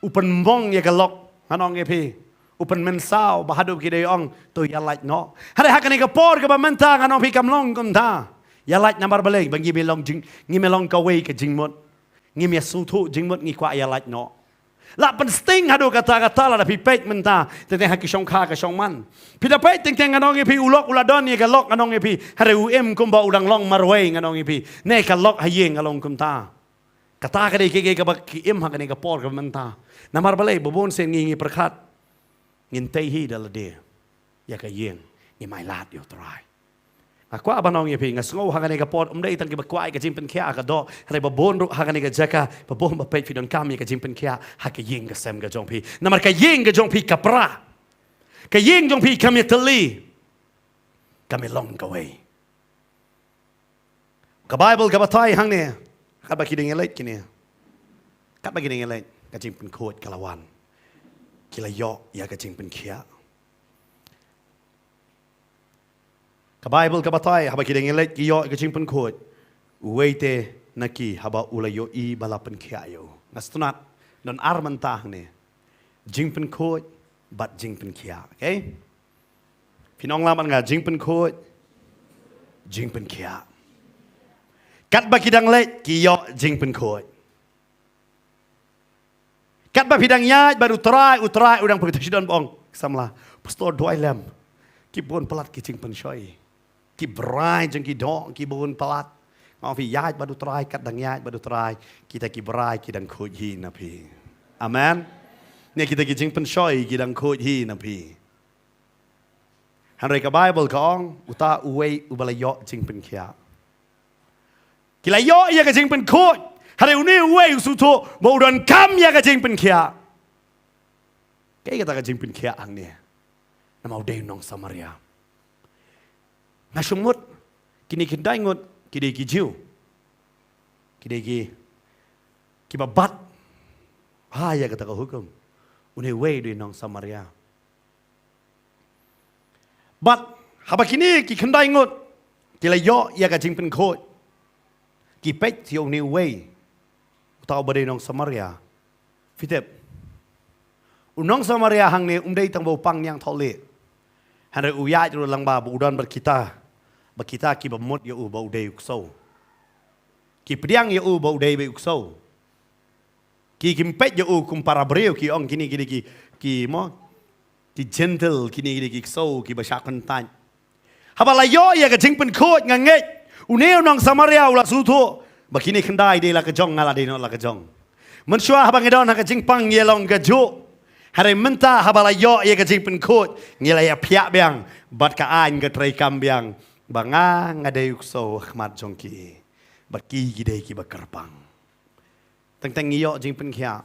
Upen mong ya galok ngano nge pi. Upan mensau bahadu kita ong tu ya like no. Hari hakani ke por ke bamenta kan ong pikam long kum ta. Ya like nambar balik bagi belong jing ngi melong kawai ke jingmut. Ngi me sutu jingmut ngi kwa ya like no. La pen sting hadu kata-kata la pi pek menta. Tete haki shong kha ke shong man. Pi da pek ting ting anong pi ulok uladon ye ke lok anong pi. Hari UM kum ba udang long marway anong pi. Ne ka lok hayeng along kum ta. Kata ka dei ke ba ki im hakani ke por ke menta. Nambar balik bobon sen ngi perkat. Ngintay hi dala dia ya ka yeng ni mai lat yo try akwa abanong ye pi ngasngo hangane ka pot umdai tang ki bakwai ka jimpen kya ka do re babon ru hangane ka jaka babon ba pei fidon kam ye ka jimpen kya ha ka yeng ka sem ka jong pi namar ka yeng ka jong pi kapra ka yeng jong pi kam ye tali kam long ka wei ka Bible ka batai hang ne ka ba ki ding elait ki ne ka ba ki ding elait ka jimpen khot kalawan Kila yo ya ka jing pen kia. Ka Bible ka batai haba ki deng elek ki yo ka jing pen khot. Uwete naki haba ulayo i balapen kia yo. Ngastunat don arman tah ne. Jing pen khot bat jing pen kia, okay? Pinong laman nga jing pen khot jing pen kia. Kat ba ki dang lek ki yo jing pen khot. Kat ba pidang ya baru utrai udang pagtasidon bong samla pastor doai lem ki bon pelat ki jing pen shoi ki brai jeng ki dong ki bon pelat ngau fi ya baru utrai kat dang ya baru utrai kita ki brai ki dang khoj hi na pi amen ne kita ki jing pen shoi ki dang khoj hi na pi han re ka Bible ka ong uta uwei ubalayo jing pen kia ki la yo ya ka jing pen khoj Hari ini uwe usuto mau dan kam ya ka jing pen kia. Kaya kata ka jing pen kia ang niya. Na mau day nong Samaria. Nasumut kini kinday ngot kide ki jiu. Kide ki babat. Ha ya kata ka hukum. Une uwe day nong Samaria. But haba kini ki kinday ngot kila yo ya ka jing pen khot. Kipet tiyo ni way. Utaw ba nong Samaria. Fitep. Unong Samaria hang ni umday tang bau pang yang tole. Hanre uyat ro lang ba udan berkita. Berkita ki bamut ya u bau day ukso. Ki pediang ya u bau day be ukso. Ki kimpet ya u kum para breu ki ong kini ki mo ki gentle kini ki so ki basyak kontan. Habalayo ya ka jing pen khot nganget. Uneu nong Samaria ula sutu. Bakini kendai de la ka jong ngala de no la ka jong. Mensyua habang edon ha ka jing pang ye long ka ju. Hari menta habalayo ya ka jing pen khot ngila ya piak biang bat ka an ka trai kam biang banga ngadayuk so khmat jongki. Baki gidei ki bakarpang. Tang ngiyo jing pen khia.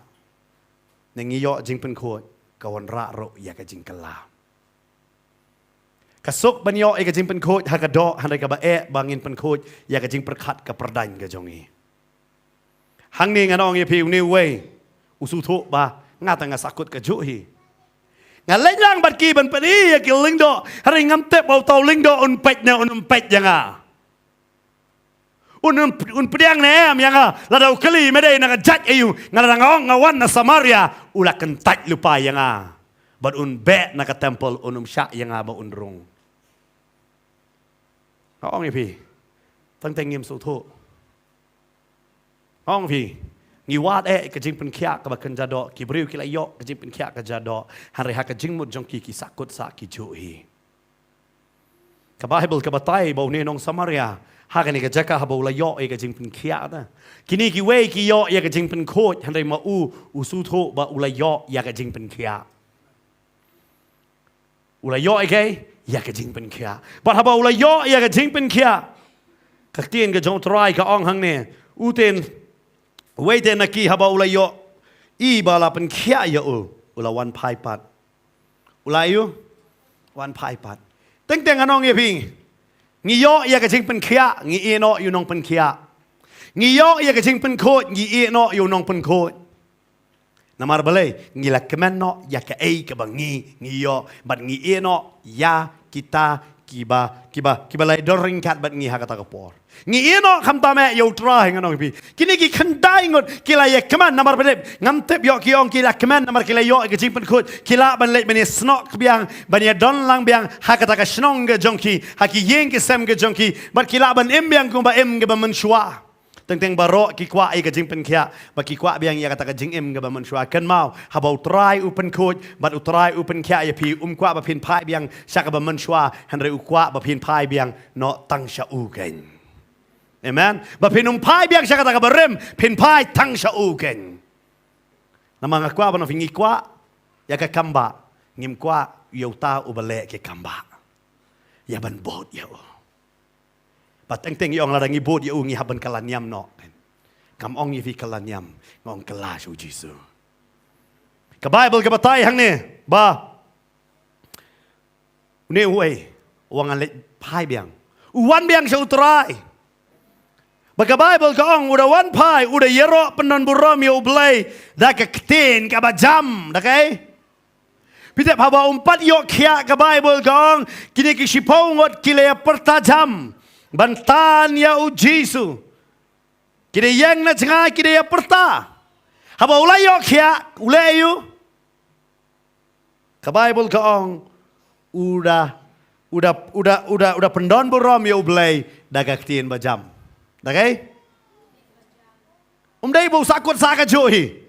Ngiyo jing pen khot kawan ra ro ya ka jing kala. Kasuk banyo ka jing pen khot ha ka do han ka ba bangin pen khot ya ka jing perkhat ka perdan ka jongi. Hang ni nganong ye piu ni we usu thu ba ngata nga sakut ka ju hi. Ngalenjang bat ki ban pedi ya ki lingdo hari ngam te bau tau lingdo un pet na un pet janga. Un pediang ne am yanga la dau kali me dei na ka jat ayu ngarangong ngawan na Samaria ula kentat lupa yanga. Bat un be na ka temple unum syak yanga ba unrung. Ong pi tang teng ngim su thu. Ong pi ngi wat ka jing pen khia ka ba kan jado ki briu ki la yo ka jing pen khia ka jado han re ha ka jing mut jong ki sakut sa ki ju hi. Ka Bible ka batai bau ne nong Samaria ha ka ni ka jaka ha bau la yo ka jing pen khia da. Kini ki we ki yo ya ka jing pen khot han re ma u su thu ba u la yo ya ka jing pen khia. U la yo ke ya ka jing pen khia. Ba ha bau la yo ya ka jing pen khia. Ka tien ka jong trai ka ong hang ne u ten wei ten na ki ha bau la yo I ba la pen khia ya u la wan pai pat. U la yu wan pai pat. Teng teng anong ye ping. Ngi yo ya ka jing pen khia ngi e no yu nong pen khia. Ngi yo ya ka jing pen khot ngi e no yu nong pen khot. Namar balai ngi la kemen no ya ka ei ka bang ngi yo bat ngi e no ya kita kiba lai doring kat bat ngi ha kata kapor. Ngi e no kham ta me yo tra nganong pi. Kini ki khandai ngot kila ya kemen namar balai ngam tep yo ki ong kila kemen namar kila yo ka jing pen khot kila ban le ban snok biang ban ya don lang biang ha kata ka snong ga jongki ha ki yeng ki sem ga jongki bat kila ban em biang kum ba em ga ba man shwa. Teng baro ki kwa ai ka jing pen khia ba ki kwa biang ya kata ka jing em ga ba man shwa kan mau ha bau try open khot bat utrai open khia ya pi kwa ba pin pai biang sha ka ba man shwa han re kwa ba pin pai biang no tang sha u ken. Amen. Ba pin pai biang sha kata ka ba rem pin pai tang sha u ken. Na mga kwa ba no fingi kwa ya ka kamba ngim kwa yo ta u ba le ke kamba. Ya ban bot ya. But teng yong la dangi bod ya ungi haban kalanyam no. Kam ong yifi kalanyam ngong kelas u Jisu. Ka Bible ka batai hang ne ba. Ne we wangan le pai biang. Uwan biang sa utrai. Ba ka Bible ka ong uda wan pai uda yero penon buram yo blay da ka ktin ka ba jam da kay. Pitep haba umpat yo khia ka Bible ka ong kini ki sipaw ngot kilaya pertajam. Bantan ya u Jisu. Kira yang na cengai kira ya perta. Haba ulai yok ya ulai yu. Ka Bible ka ong udah pendon burom ya ublay dagak tien bajam. Dagay? Dai bau sakut saka johi.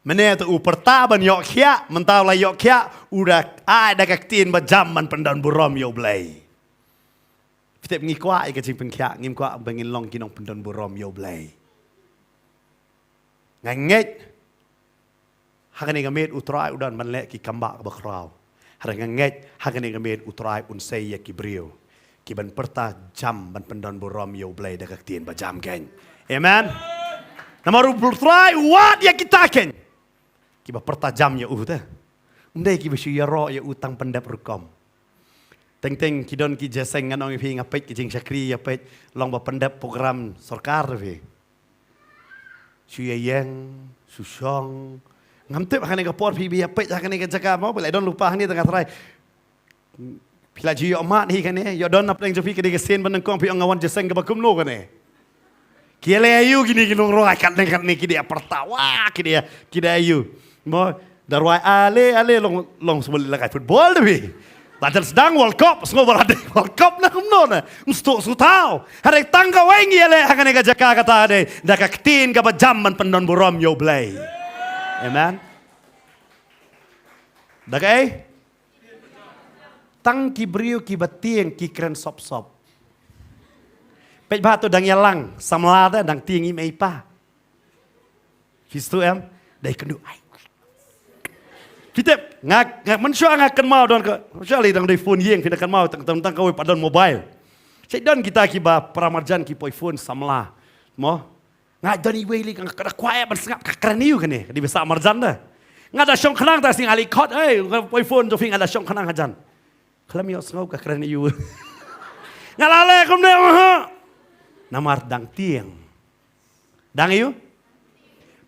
Mene tu perta ban yok ya mentau la yok ya udah dagak tien bajam man pendon burom ya ublay. Fitep ngi kwa ka jing pen khia ngim kwa bangin long kinong pendon burom yo blay. Nganget hakane gamet utrai udan man le ki kamba ba kraw. Har nganget hakane gamet utrai un sei ya ki brio. Ki ban perta jam ban pendon burom yo blay dagak tien ba jam ken. Amen. Namaru utrai wat ya kita ken. Ki ba perta jam ya ta. Undai ki bisu ya ro ya utang pendap rukom. Teng kidon ki jaseng nganong pi ngapet ki jing sakri ya pet long ba pendap program sarkar pi. Suyayeng susong ngamtep hakane ka por pi bi ya pet hakane ka jaka mau belai don lupa ni tengah trai. Pila ji yo mat hi kane yo don nap teng jopi ke de sen ban kong pi ngawan jaseng ka bakum no kane. Kile ayu gini ginung roai kat ni kide pertawa kide ayu. Mo darwai ale long sebelum lagai football tapi. Lajar sedang World Cup, semua berada World Cup na kumno na. Mesti tahu. Hari tangga wengi ale akan ega jaka kata ade. Daka ketin ka jaman pendon burom yo blay. Amen. Daka tang kibriu ki batieng ki keren sop. Pej batu dang yalang samlada dang tiengi meipa. Fistu em dai kendu ai. Fitep ngak mensua ngak kan mau don ke. Sekali dang dai phone yeng tidak kan mau tentang kau padon mobile. Cek don kita ki ba pramarjan ki poi phone samla. Mo ngak doni weli ngak kada quiet ban sengap keren iu kan ni di besa marjan dah. Ngak ada syong khanang ta sing ali khot poi phone to fing ada syong khanang hajan. Kalam yo sengau ka keren iu. Ngalale kum de Namar dang tieng. Dang iu?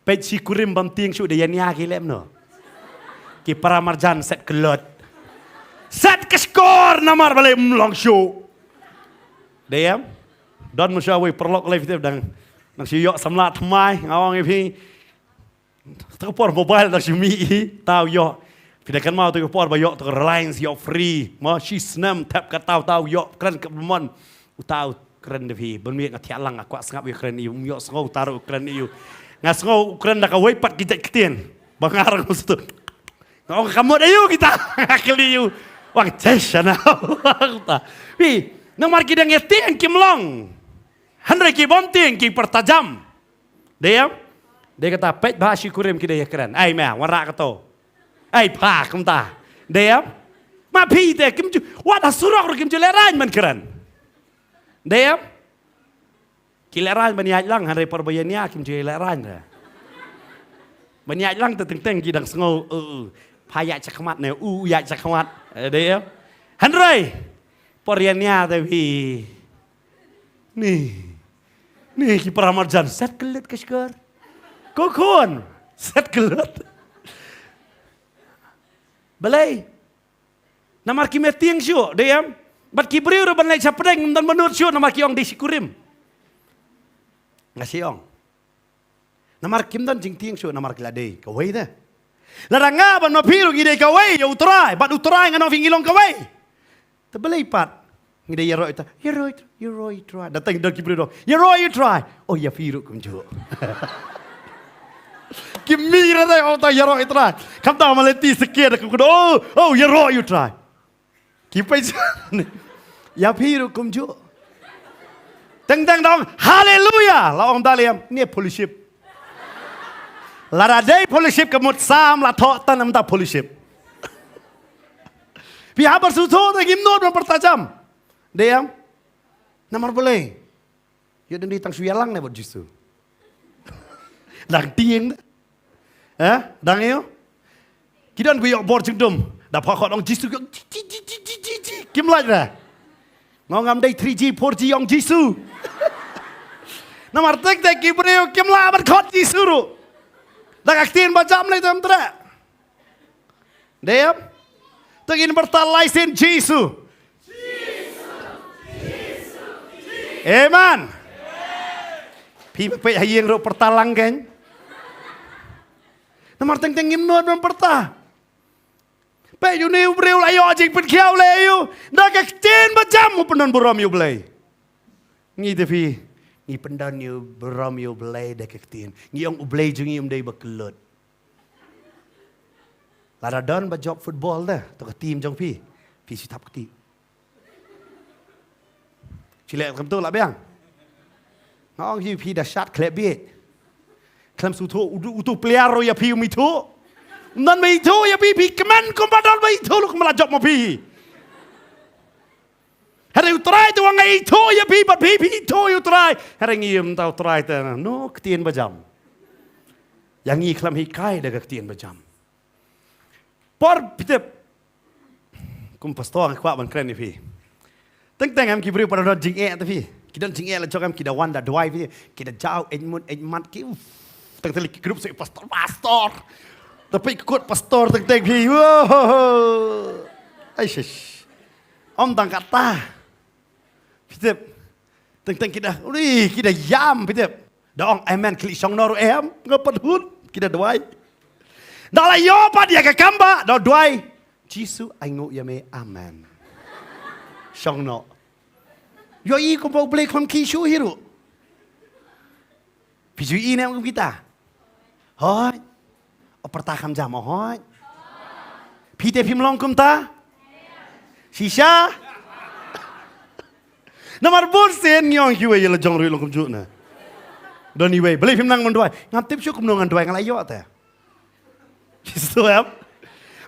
Pej si kurim bam tieng su de yania ki lem no. Ki pramarjan set kelot. Set ke skor namar balik long show. Deyam. Don musyawi perlok live tip dang si yok samlat mai ngawang pi. Tekpor mobile dang si mi tau yok. Tidak kan mau tekpor ba yok tek Reliance yok free. Mo si snam tap ka tau yok keren ke mon. Utau keren devi bermiak ngati alang aku sengap yo keren iu yo sengau taruh keren iu ngasengau keren dak awai pat kita ketien bangarang mustu ngau kamu ayu kita ngakeli iu wang cesana ta pi nang mar kita ngetien kimlong handre ki bonting ki pertajam dia kata pej bahasi kurim kita ya keren ai meh warak kato ai pa kumta dia ma pi te kimju wa da surok kimju leran man keren Deyam, kileran banyak lang hari perbayanya kim cuy kileran dah. Banyak lang terteng kidang sengau, payak cakamat ne, ya cakamat. Deyam, Henry, perbayanya tapi nih ki pramarjan set kelut kesker, kokon set kelut. Belai, namar ki meting syu, deyam. Bat kibriu ro ban lai sapdeng dan menurut syu namar kiong di sikurim. Ngasiong. Namar kim dan jing tieng syu namar kilade kawai dah. Laranga ban mapiru gide kawai ya utrai, bat utrai ngano fingilong kawai. Tebelai pat. Ngide ya roi ta. Ya roi try. Datang dan kibriu ro. Ya roi you try. Oh ya firu kum ju. Kimira dah oh ta ya roi try. Kam ta maleti sekian aku oh ya roi you try. Kipai ya piru kumju. Teng dong haleluya la om daliam ni poliship. Lara day poliship kemut sam la tho tanam ta poliship. Pi habar suto ta gimno mempertajam. Diam. Namar boleh. Ya dan ditang suyalang ne bot jisu. Dang tieng. Dang yo. Kidan guyok bor jengdum. Dah pakot ong jisu kim lagi dah. Ngam day 3G 4G ong jisu. Namar tek kibriu kim la bar khot jisu ru. Dah aktin bajam lai tam tra. Deyam. Tegin bertalai sin jisu. Amen. Pi pe hayeng ro pertalang kan. Namar teng ngimnod mempertah. Pe yu ni ubriu layo jing pen kiau le yu. Dak aktin bajam penon buram yu blai. Ngi tepi ngi pendan yu buram yu blai dak aktin. Ngi ong ublai jung yu dei bakelut. Lara don ba job football dah. To team jong pi. Pi si tap keti. Cilek kam tu la biang. Ngong yu pi dah shot klep bit. Klam su tu utu pliaro ya pi mi tu. Nan mai tu ya pi keman kompadal mai tu lu kemala job mo pi. Hari utrai tu wangai tu ya pi bat pi tu utrai. Hari ngiem tau utrai ta no ketien bajam. Yang ngi klam hikai dah ketien bajam. Por pitep kum pastor kwa ban kren ni pi. Teng am kibriu pada jing e ta pi. Kidan jing e la jogam kida wanda dwai pi. Kida jau edmat ki. Teng telik grup se pastor. Tapi ikut pastor teng pi. Wow. Aish. Om tang kata. Pitep. Teng kita. Uri kita yam pitep. Dong amen kli song noru ngapad hut kita doai. Dala yo pa dia ke kamba do doai. Jisu aingo ya me amen. Song no. Yo i ko bo blek kon ki shu hiru. Piju i nem kita. Hoi. Operta kham jam hoi. Pi te phim long kum ta. Shisha. Nomor bun sen nyong hiwe yela jong ri long kum ju na. Don hiwe blek phim nang mon doai. Ngap tip shu kum nongan doai ngalai yo ta. Jisu em.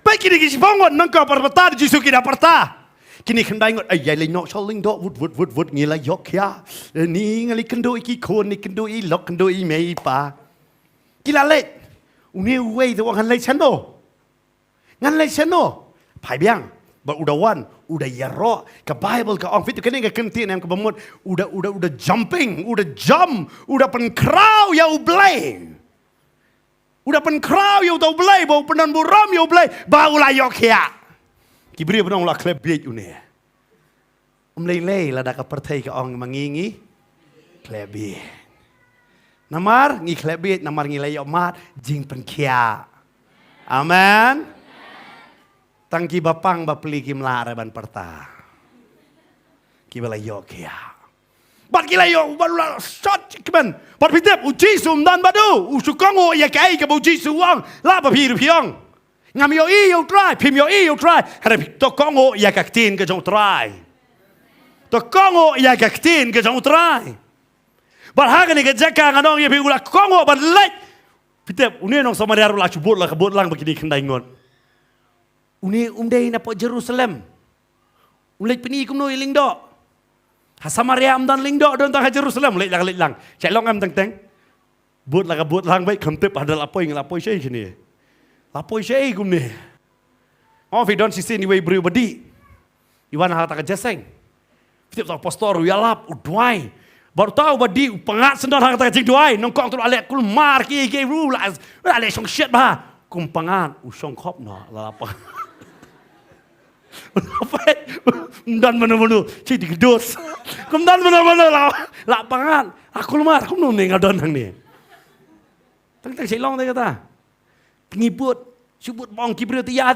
Baik kini kisi bangun nangkau perpeta Jisu kita perta. Kini kendai ngot ay yai no sholing do wood ngila yok ya. Ni ngali kendo iki kon ni kendo i lok kendo i mei pa. Kila let. Uni wei tu ngan let chano. Ngan let chano. Pai biang. Ba udah wan, udah yaro. Ke Bible ke ong fit kene ke kenti nem ke bamut udah jumping, udah jump, udah pen crow ya ublay. Udah pen crow ya udah ublay, bau penan buram ya ublay, bau lah yok ya. Kibri benong lah klep biet uni. Lei lah dak pertai ke ong mangingi klep biet. Namar ngi klep biet, namar ngi lay mat jing pen kia. Amen. Tangki bapang bapeli kim lara ban perta. Kibala yok ya. Bat kila yok baru shot kiban. Bat pitep uji sum dan badu. Usukongo ya kai ke uji suang. La bapi piong. Ngam yo i yo try, pim yo i yo try. Hare to kongo ya kaktin ke jong try. To kongo ya kaktin ke jong try. Bat haga ni ke jaka nganong ya pi ula kongo bat lek. Pitep une nong sama daru la cubut la kebut lang begini kendai ngon. Uni umdai na po Jerusalem. Ulek peni kum no iling do. Ha Samaria am dan ling do don ta Jerusalem lek lang. Cai long am teng teng. Buat lang baik kam tep ada lapoi sei sini. Lapoi sei kum ni. Oh fi don sisi ni wei bru badi. Iwan ha ta ka jeseng. Fitip ta pastor ya lap udwai. Baru tahu badi pengat sendal ha ta jing duai nong kong tu alek kul mar ki ru la alek song shit ba. Kum pangan usong khop no la apa. Dan mana-mana cik digedus. Kemudian mana-mana lapangan. Aku lemah, aku belum nengal don hang ni. Tang cik long dia kata. Ngibut, sebut bong kibril tiya.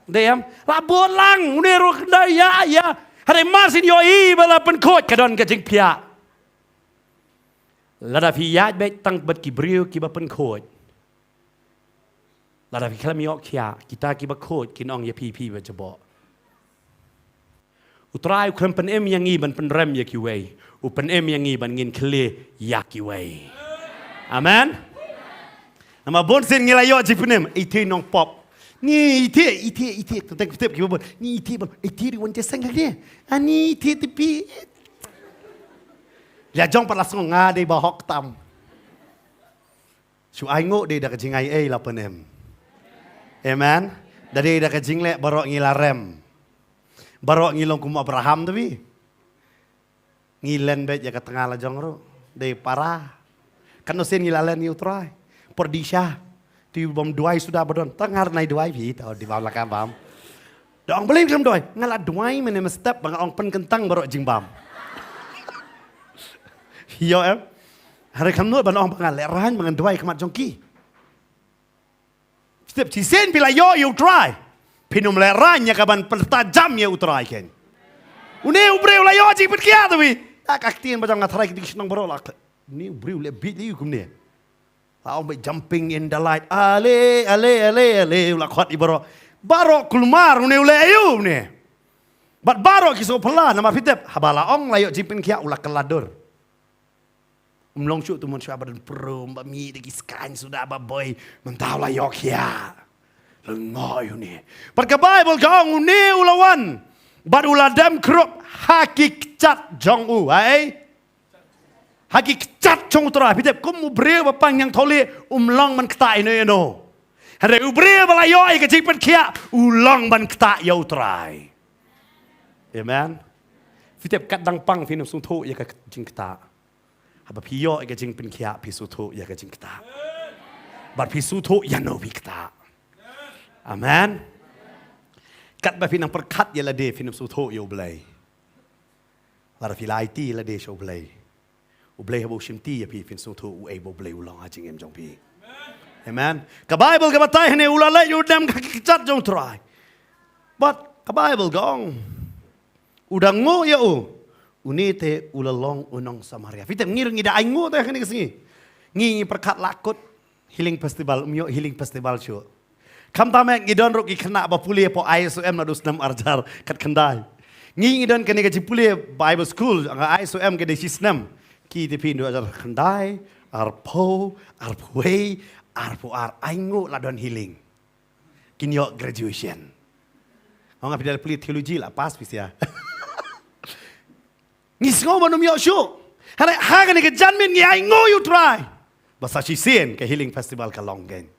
Dem, labut lang, uneru kendai ya. Hari masin yo i bala penkot kadon kajing pia. Lada pia baik tang bet kibril kiba penkot. Lada pia kami yok kia, kita kiba kot kinong ya pi berjebok. Utrai ukram pen em yang i ban pen rem ya kiwei. Upen em yang i ban ngin kle ya kiwei. Amen. Nama bon sen ngelayo jipunem ite nong pop. Ni ite tentang kita kiba bon. Ni ite bon ite ri wonte sang lagi. Ani ite tepi. Ya jong pat lasong ngade ba hok tam. Su ai ngo de dak jingai la pen em. Amen. Dari dak jingle barok ngilarem. Barok ngilong kum Abraham tapi ngilen bet ya ke tengah la jong ro de parah kan sen ngilalen ni utrai perdisha ti bom duai sudah badon tengar nai duai pi tau di bawah lakam bam dong beli kam duai ngala duai mene step bang ong pen kentang barok jing bam yo em hari kam nu ban ong pangal leran bang duai kemat jongki step ci sen bila yo try Pinum leranya kaban pertajam ya utrai ken. Une ubreu la yo ji pitkia tu bi. Akaktin bajang ngatrai kita senang berolak. Ni ubreu le bit li kum ni. La om jumping in the light. Ale ula khot ibaro. Baro kulmar une ule ayu ni. Bat baro kiso pala nama pitep habala ong la yo ji pitkia ula keladur. Long shoot tu mon sya badan perum ba mi de kiskan sudah ba boy mentau la yo kia. Lengoy ni. Perka Bible kau ni ulawan. Bad uladam krop hakikat jong u, hakikat jong utara. Pitep kum ubreu bapang yang tole long man kta ino ino. Hare ubreu balayo ai kecipen kia ulang man kta ya utara. Amen. Pitep kat dang pang finum sung thu ya ka jing kta. Haba piyo ai ka jing pen kia pisu thu ya ka jing kta. Bad pisu thu ya no kta. Amen. Kat ba pinang perkat ya lade finum sutho yo blay. Lara filai ti lade show blay. boleh habo shimti ya pi fin so thu u able boleh ulang ajing em jong pi. Amen. Ka Bible ka batay ne ulala yu dem ka kichat jong try. But ka Bible gong udang ngo ya u unite ulalong unong Samaria. Fitem ngir ngida ai ngo ta kani kasingi. Ngi perkat lakut healing festival umyo healing festival show. Kam tame ngidon ro ki kena ba puli po ISOM na dus nam arjar kat kendai. Ngi ngidon kani ka puli Bible school anga ISOM ke de sisnam ki te pin do ajar kendai arpo arpway arpo ar aingo la don healing. Kinyo graduation. Anga pidal puli theology la pas pisia. Ngisngo manum yo show. Hana hagani ke janmin ngi aingo you try. Basa si sen ke healing festival ka longgen.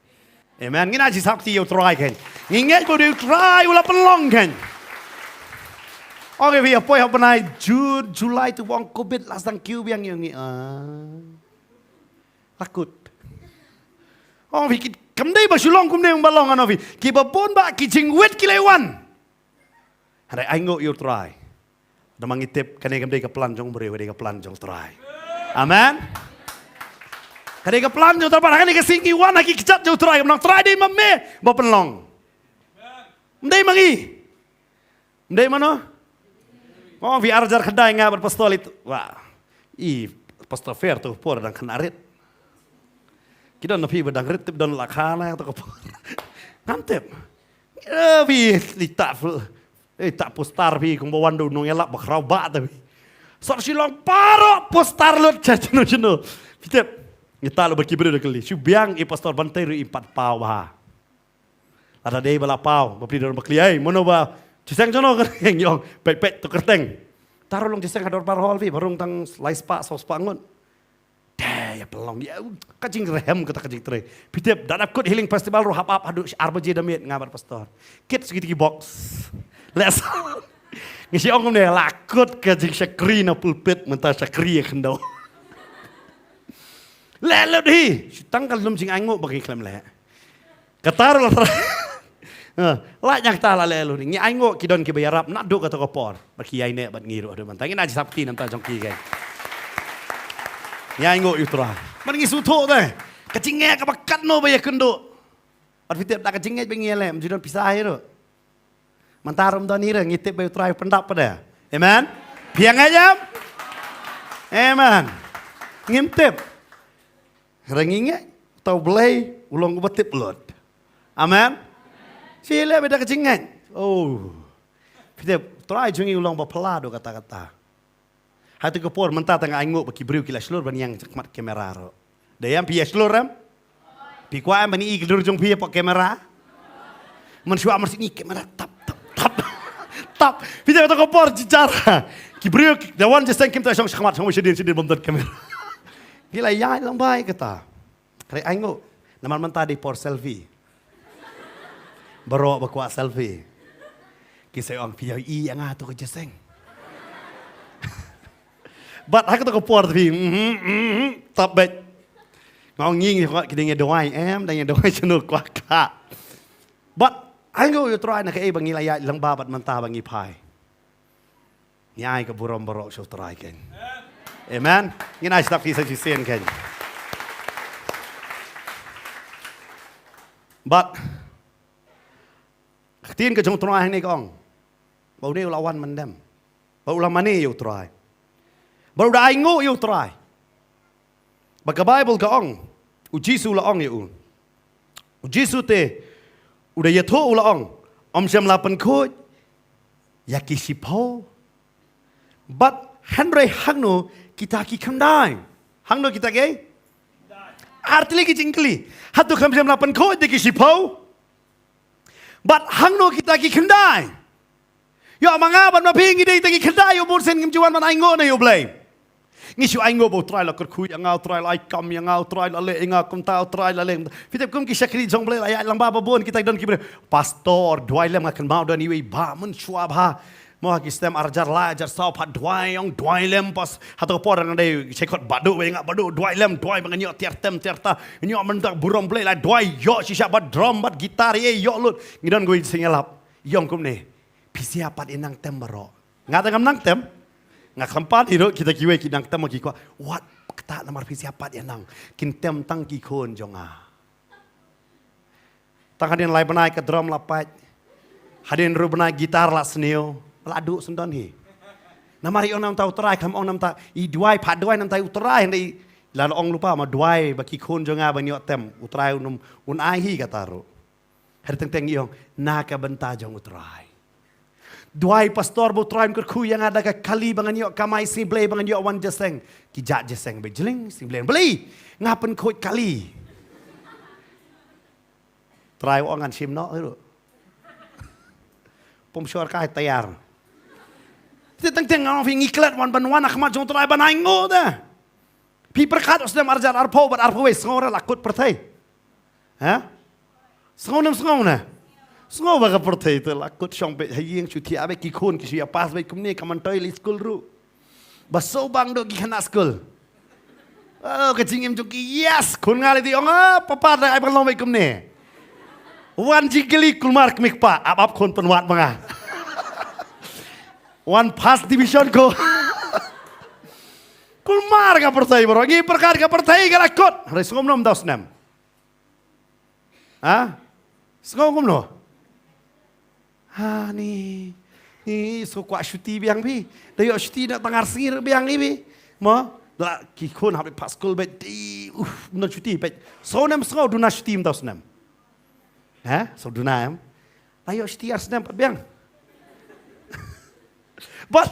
Amen. Ngina si sakti you try kan. Nginget bo you try ula pelong kan. Okay, we apoy hapanay June, July to wong COVID last tang Q yang ngi takut. Oh, vi kamdai ba sulong kumdai balong ano vi. Ki ba pon ba ki jingwet ki lewan. Hana aingo you try. Damang itip kanay kamdai ka plan jong bere ka plan jong try. Amen. Kanay ka plan jong try kanay ka singi wan ki kicat jong try nang try dai mamme ba penlong. Mdai mangi. Mdai mano? Oh, vi arjar kedai nga berpastol itu. Wah. Pastor fair tu por dan kenarit. Kita napi bedang rit dan lakana tu kapor. Nantep. Vi tak postar vi kung bawan do nung elak bakraw ba tapi. Sor silong paro postar lot caceno. Fitep. Kita lo berkibru dekali. Subiang pastor bantai ru 4 pau ba. Ada dei bala pau, bapri dorong bakliai, mono ba ciseng jono kan yong pet tu kerteng. Taruh long ciseng hador parhol vi barung tang slice pa sos pangun. Ya pelong ya kacing rehem kata kacing tre. Fitep dadap kut healing festival ro hap hadu arbaje damit ngabar pastor. Kit segiti box. Les. Ngisi ongom ne lakut kacing sakri na pulpit mentah sakri ya kendo. Lelo di, tangkal lum sing ango bagi klem le. Kataruh lah. Lah yang tala lelo ni ango kidon ki bayarap nak do kata kopor. Bagi ai ne bat ngiru ado mantang ina sapti nam ta jong ki kai. Ni ango yutra. Man ngi suto deh. Kacingnya ka bakat no baya kendo. At fitep tak kacingnya bengiele mjidon pisah iro. Mantarum don ira ngitip bayu try pendap pada. Amen. Biang aja. Amen. Ngintip. Renginge tau belai ulong betip lot. Amen. Sila beda kecingan. Oh. Kita try jungi ulang bapelado kata-kata. Hati kepor mentah tengah aingo bagi beriu kila seluruh ban yang cekmat kamera ro. Dayam pia seluruh ram. Pi kwa am bani igdur jong pia pak kamera. Mensua mersi ni kamera tap. Kita kata kepor bicara. Ki beriu dawan jeseng kim ta song cekmat song sedin bontot kamera. Gila ya lang baik kata. Kare aingo naman mentah di por selfie. Baro bakwa selfie. Kisah orang pia yang tu kerja seng. But aku tu por tapi tak baik. Ngau nging kita ngeh doai dan ngeh doai cenu kuaka. But aingo you try nak bangi laya lang babat mentah bangi pai. Nyai ke burom baro so try kan. Amen. Ngina stop kisah sen kan. But tin ke jong try ni kong. Bau ni lawan mendem. Bau la mani you try. Bau da aingo you try. Baka Bible kong. Ujisu la ong you. Ujisu te udah yato la ong. Syam lapan kod. Yakisipo. But Henry hangno kita ki kandai. Hangno kita ke? Arti lagi cingkli. Hatu syam lapan kod yakisipo. But hangno kita ki kendai. Yo mangaban mapingi day tagi kendai yo bursen ngimjuan man aingo na yo blame. Ngisu aingo bo try la kurkui angau try la ikam angau try la le inga kum tau try la le. Fitep kum ki sakri jong blai la lang baba bon kita don ki pastor dwai lem akan mau dan iwi ba mun suab ha. Mo ki stem arjar la ajar sau pat dwai yong dwai lem pas hatu por nang dai cekot badu we ngak badu dwai lem dwai manganyo tiertem tierta nyo mendak burom blai la dwai yo sisa bat drum bat gitar ye yo lut ngidon go singelap yong kum ne pisia pat inang tem baro ngata ngam nang tem ngak kampat hiro kita kiwe ki nang tem ki ko what kata namar pi siapa dia nang kintem tang ki kon jonga tang hadin lai benai ke drum lapat hadin ru benai gitar la sneo ladu sendan hi namari on nam tau terai kam on nam ta I duai phat duai nam tai uterai ndai lalu ong lupa ma duai baki kon jonga banyo tem uterai un ai hi kataru hari teng iong naka benta jong uterai duai pastor bu try ku yang ada ke kali bangan yo kamai simple bangan yo wan jeseng kijak jeseng bejeling simple beli ngapen khoj kali try orang sim no tu pom syur kai tayar teng ngong fi ngiklat wan banwan akhmat jong try ban aingo dah pi perkat osdem arjar arpo bat arpo wes ngora lakut pertai ha sngom na semua baga pertai itu lakut syongpet haying cuti abe kikun kisi pas baik kumni kamantoi li school ru baso bang do gihana school oh kecingim cuki yes kun ngali ti ong papa da ai bang baik kumni wan jigeli kulmar kemik pa ap kon penwat banga wan pas division ko kulmar ka pertai bro ngi perkar ka pertai ka lakut hari sengom nom daus nem ha sengom no ha ni so kwa shuti biang bi dayo shuti nak tangar sir biang ni bi mo la ki khon ha pas school bet di no shuti bet so nem so do na shuti mdaus nem ha so do na em dayo shuti as nem biang but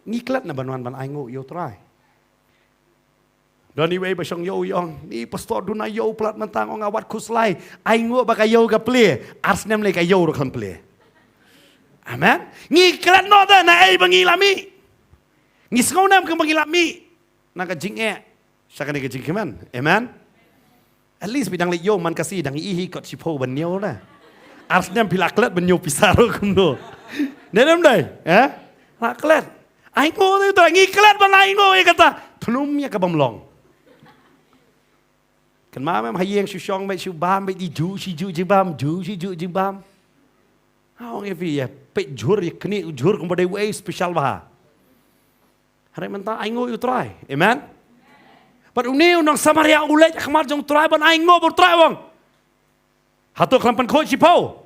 ni klat na banwan ban ai ngo yo try dan ni wei basong yo yong ni pastor duna yo plat mentang ong awat kuslai ai ngo ba ka yo ka ple arsnem le ka yo ro kan ple amen ngi klat no da na ai bangi lami ngi sngonam ka bangi lami na ka jing sakane ka jing keman amen at least bidang le yo man kasi dang I hi kot sipo ban yo na arsnem pila klat ban yo pisaro kundo nenam dai na klat ai ngo tu ngi klat ban ai ngo kata thlum ya ka bamlong kan mama hayeng su syong mai su bam mai di ju si ju jibam ju si ju jibam how ngevi ya pe jur ya kni jur kum badai way special bah hari menta aingo you try amen but uniu nang samaria ulej khmar jong try ban aingo bor try wong hato klampan khoi chipau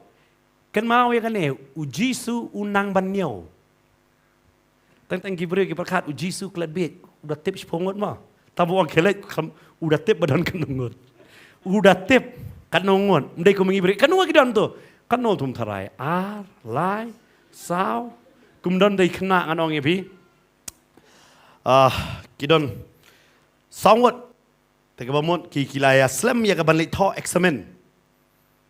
kan mau ya kan ne ujisu unang ban nyo tang gibre ki perkat ujisu klat bet udah tip pongot mah tabu wong kelet udah tip badan kenungut udah tip kanungut ndai ko mengibri kanungut kidan tu kanol tum tharai ar lai sao kumdan dai khna nganong epi kidon sawat te ka bamot ki kilaya slam ya ka ban li tho examen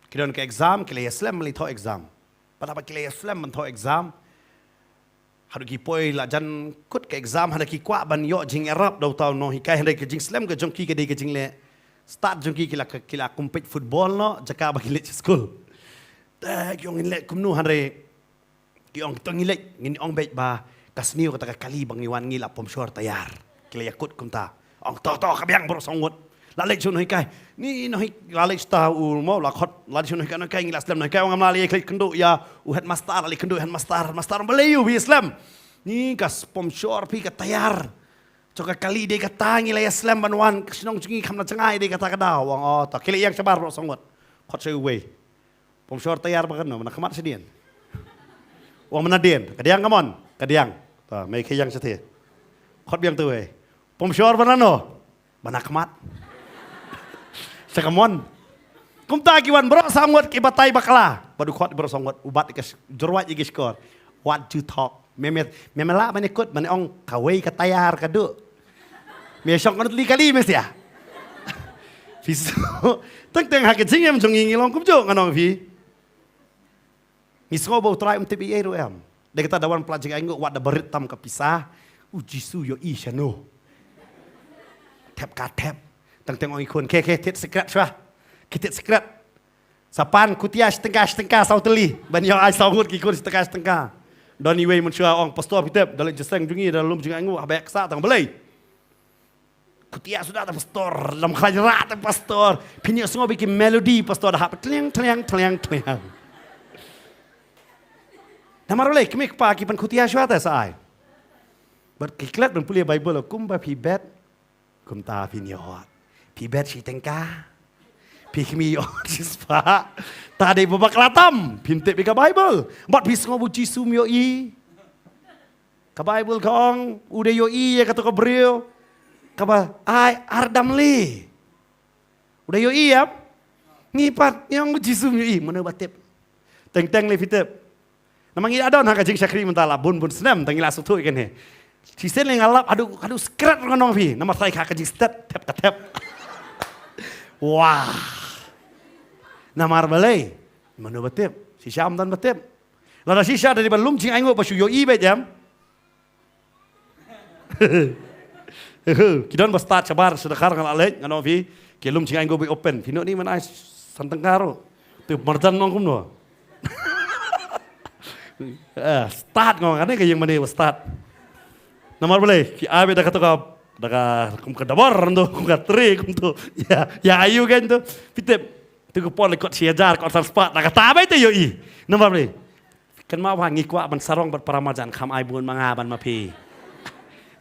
kidon ka exam kilaya slam li tho exam pada pa kilaya slam ban tho exam hadu ki poi la jan kut ke exam hada ki kwa ban yo jing arab dau tau no hikai hada ke jing slam ke jong ki ke de ke jing le start jong ki kila compete football no jaka ba ki le school ta kyong in le kumnu hare ki ong tong ile ngin ong bet ba kasniu kata kali bang iwan ngi la pom shor tayar kila yakut kumta ong to ka biang bro songot la le chun hikai ni no hik la le sta u mo la khot la chun hikai no kai ngi la slam no kai ong amla le klik kendu ya u het master le kendu het master belayu bi islam ni kas pom shor pi ka tayar coka kali de kata ngi la islam banwan sinong chingi khamna changai de kata kada wang oh ta kili yang sabar bro songot khot sei we pom shor tayar ba kan no na khamat sedien wang mana dien kadiang kamon kadiang ta mai khayang sethe khot biang tu we pom shor banano banak khamat sekamon kumta kiwan bro sangot ki batai bakla badu khot bro sangot ubat ke jorwat iki skor what you talk memela mane kut mane ong kawai ka tayar ka du me syong kan li kali mes ya fiso teng ha ke jingem jong ngi long kum jo nganong fi misgo bo try mtba ro em de kata dawan pelajang aingo wat da berit tam ka pisah ujisu yo I shano tap ka tap teng ong ikun ke tit secret swa kitit secret sapan kutia setengah sau teli ban yo ai sau ngut ki kun setengah doni wei mun chua ong pastor pitep dalam jeseng jungi dalam jungi angu habek sa tang belai kutia sudah ada pastor lam khajrat pastor pinyo semua bikin melodi pastor dah tleng namarole kemik pa ki pan kutia shwa ta sai But kiklat dan pulia Bible kum ba pi bet kum ta pi nyot. Pi bet si tengka. Pi kimi yot si spa. Ta de babak latam pinte pi ka Bible. Bat pi ngobu Jisu myo i. Ka Bible kong ude yo i ya kata ka brio. Ka ba ai ardam li. Ude yo i ya. Ngipat yang Jisu myo i mana batep. Teng-teng le fitep. Namang i adon ha ka jing syakri mentala bun senam tangila sutu ikan he. Si sen le ngalap aduh skrat ngonong pi nama sai ka jing stet tep ka tep. Wah. Namar balai. Mana batep. Si syam dan batep. Lada si syam dari balum jing aingo pasu yo i bet jam. Kidon bastat sabar sedekar ngal alej ngono pi. Kelum jing aingo be open. Pino ni mana santeng karo. Tu mardan nong kum no. Start ngomong kan yang mana start. Nomor boleh, ki abe dah kata kum ke dabar tu, kum ke tri kum tu. Ya ayu kan tu. Pitep tu ku pon lekot siajar kot spat dah kata abe tu yo i. Nomor boleh. Kan mau hangi kuat ban sarong berparamajan kam ai bun mangaban mapi.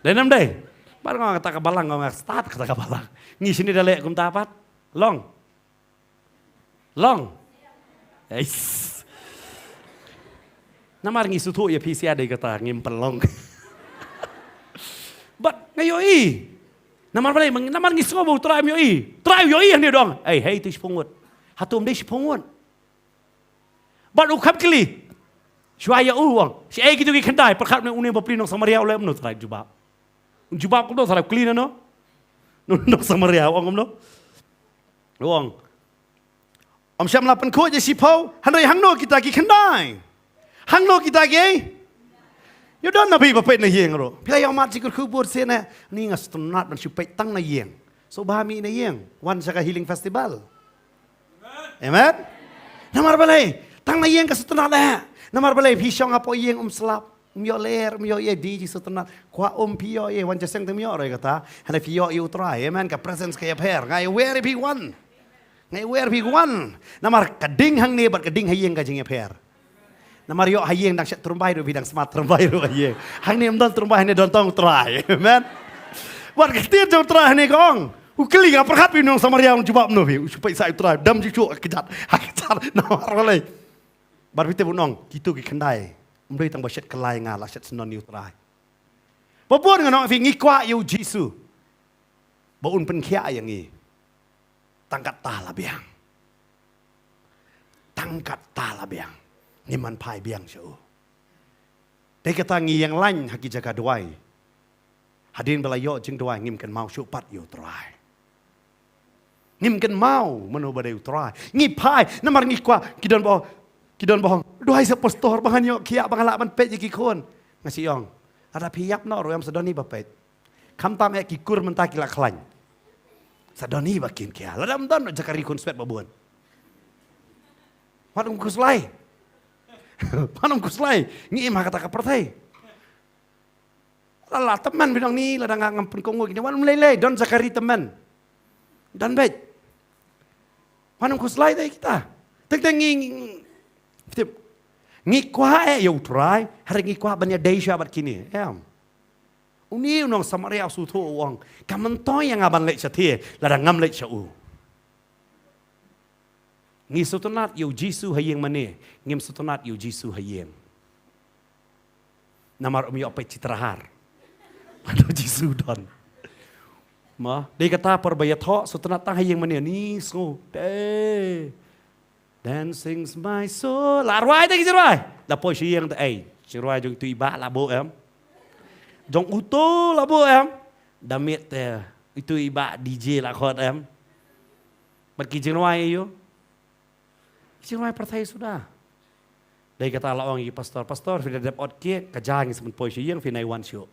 Dan nam deh. Bar ngomong kata kabalang ngomong start kata kabalang. Ngi sini dah lek kum tapat. Long. Ais. Namar ngi sutu ya PC ada kata ngimpel long. But ngayoi. Namar balai namar ngi ngobu try yoi. Try yoi han dia dong. Hey tu spongot. Hatum dia spongot. But ukap kili. Shwaya uang. Si ai gitu ki khandai perkhat me une bapli nong samaria oleh mno try jubab. Jubab kum do try kli na no. Nong samaria uang kum do. Uang. Om syam lapan ko je si pau. Handai hangno kita ki khandai. Hangno kita ke? You don't know people pay na yeng ro. Pilai yang mat jikur kubur sini. Ni ngas tunat man supay tang na yeng. So bahami na yeng. One saka healing festival. Amen. Namar balay. Tang na yeng kas tunat lah. Namar balay pisong apo yeng selap. Myo ler myo ye di jisu tunat. Kwa pio ye wan jaseng te myo ro kata. Hana pio you try. Amen. Ka presence kaya per. Ngai where be one. Ngai where be one. Namar kading hang ne bat kading hayeng ka jing per. Namar yo hayeng dang terumbai do bidang smart terumbai do hayeng. Hang ni amdal terumbai ni don tong try. Amen. Wat ketir jong try ni kong. Ukeli ga perhat pinong samaria un jubab no bi. Supaya sai try dam jicu kejat. Hakitar namar balai. Bar pite bunong kitu ki khandai. Umdai tang baset kelai nga la set senon ni try. Babon ngano fi ngikwa yu Jisu. Baun pen khia yang ni. Tangkat tala biang. Tangkat tala biang. Ni man pai biang siu. Dia kata ngi yang lain haki jaga doai. Hadin belayo jeng doai ngim kan mau syupat yu try. Ngim kan mau menu badai try. Ngi pai namar ngi kwa kidon bohong. Doai se pastor bahan yo kia bangalak man pet ki kon. Ngasi yong. Ada piyap no royam sedoni bapet. Kam tam ek kikur mentaki la klan. Sedoni bakin kia. Ladam don jakari kon spet babuan. Wadum kuslai. Panam kuslai, ngi mah kata kapertai. Lala teman bilang ni, lada ngampun kongo gini. Wan meleleh, don zakari teman, don baik. Panam kuslai deh kita. Teng ngi kuah yo try, hari ngi kuah banyak desya bat kini. Uni unong samaria sutu uang, kamentoi yang aban lek setia, lada ngam lek seu. Ngi sutunat yu Jisu hayeng mane, ngim sutunat yu Jisu hayeng. Namar yo pe citrahar. Ado Jisu don. Ma, dia kata perbayatho sutunat tang hayeng mane ni so. Dancing's my soul. Larwai tak jirwai. Lapo siyeng ta ai. Jirwai jong tu iba labo em. Jong uto labo em. Damit te itu iba DJ la khot em. Mat ki jirwai yo. Jirwai pertai sudah. Dari kata laong i pastor fina dap ot ke kajang semen poi siyeng fina wan syo.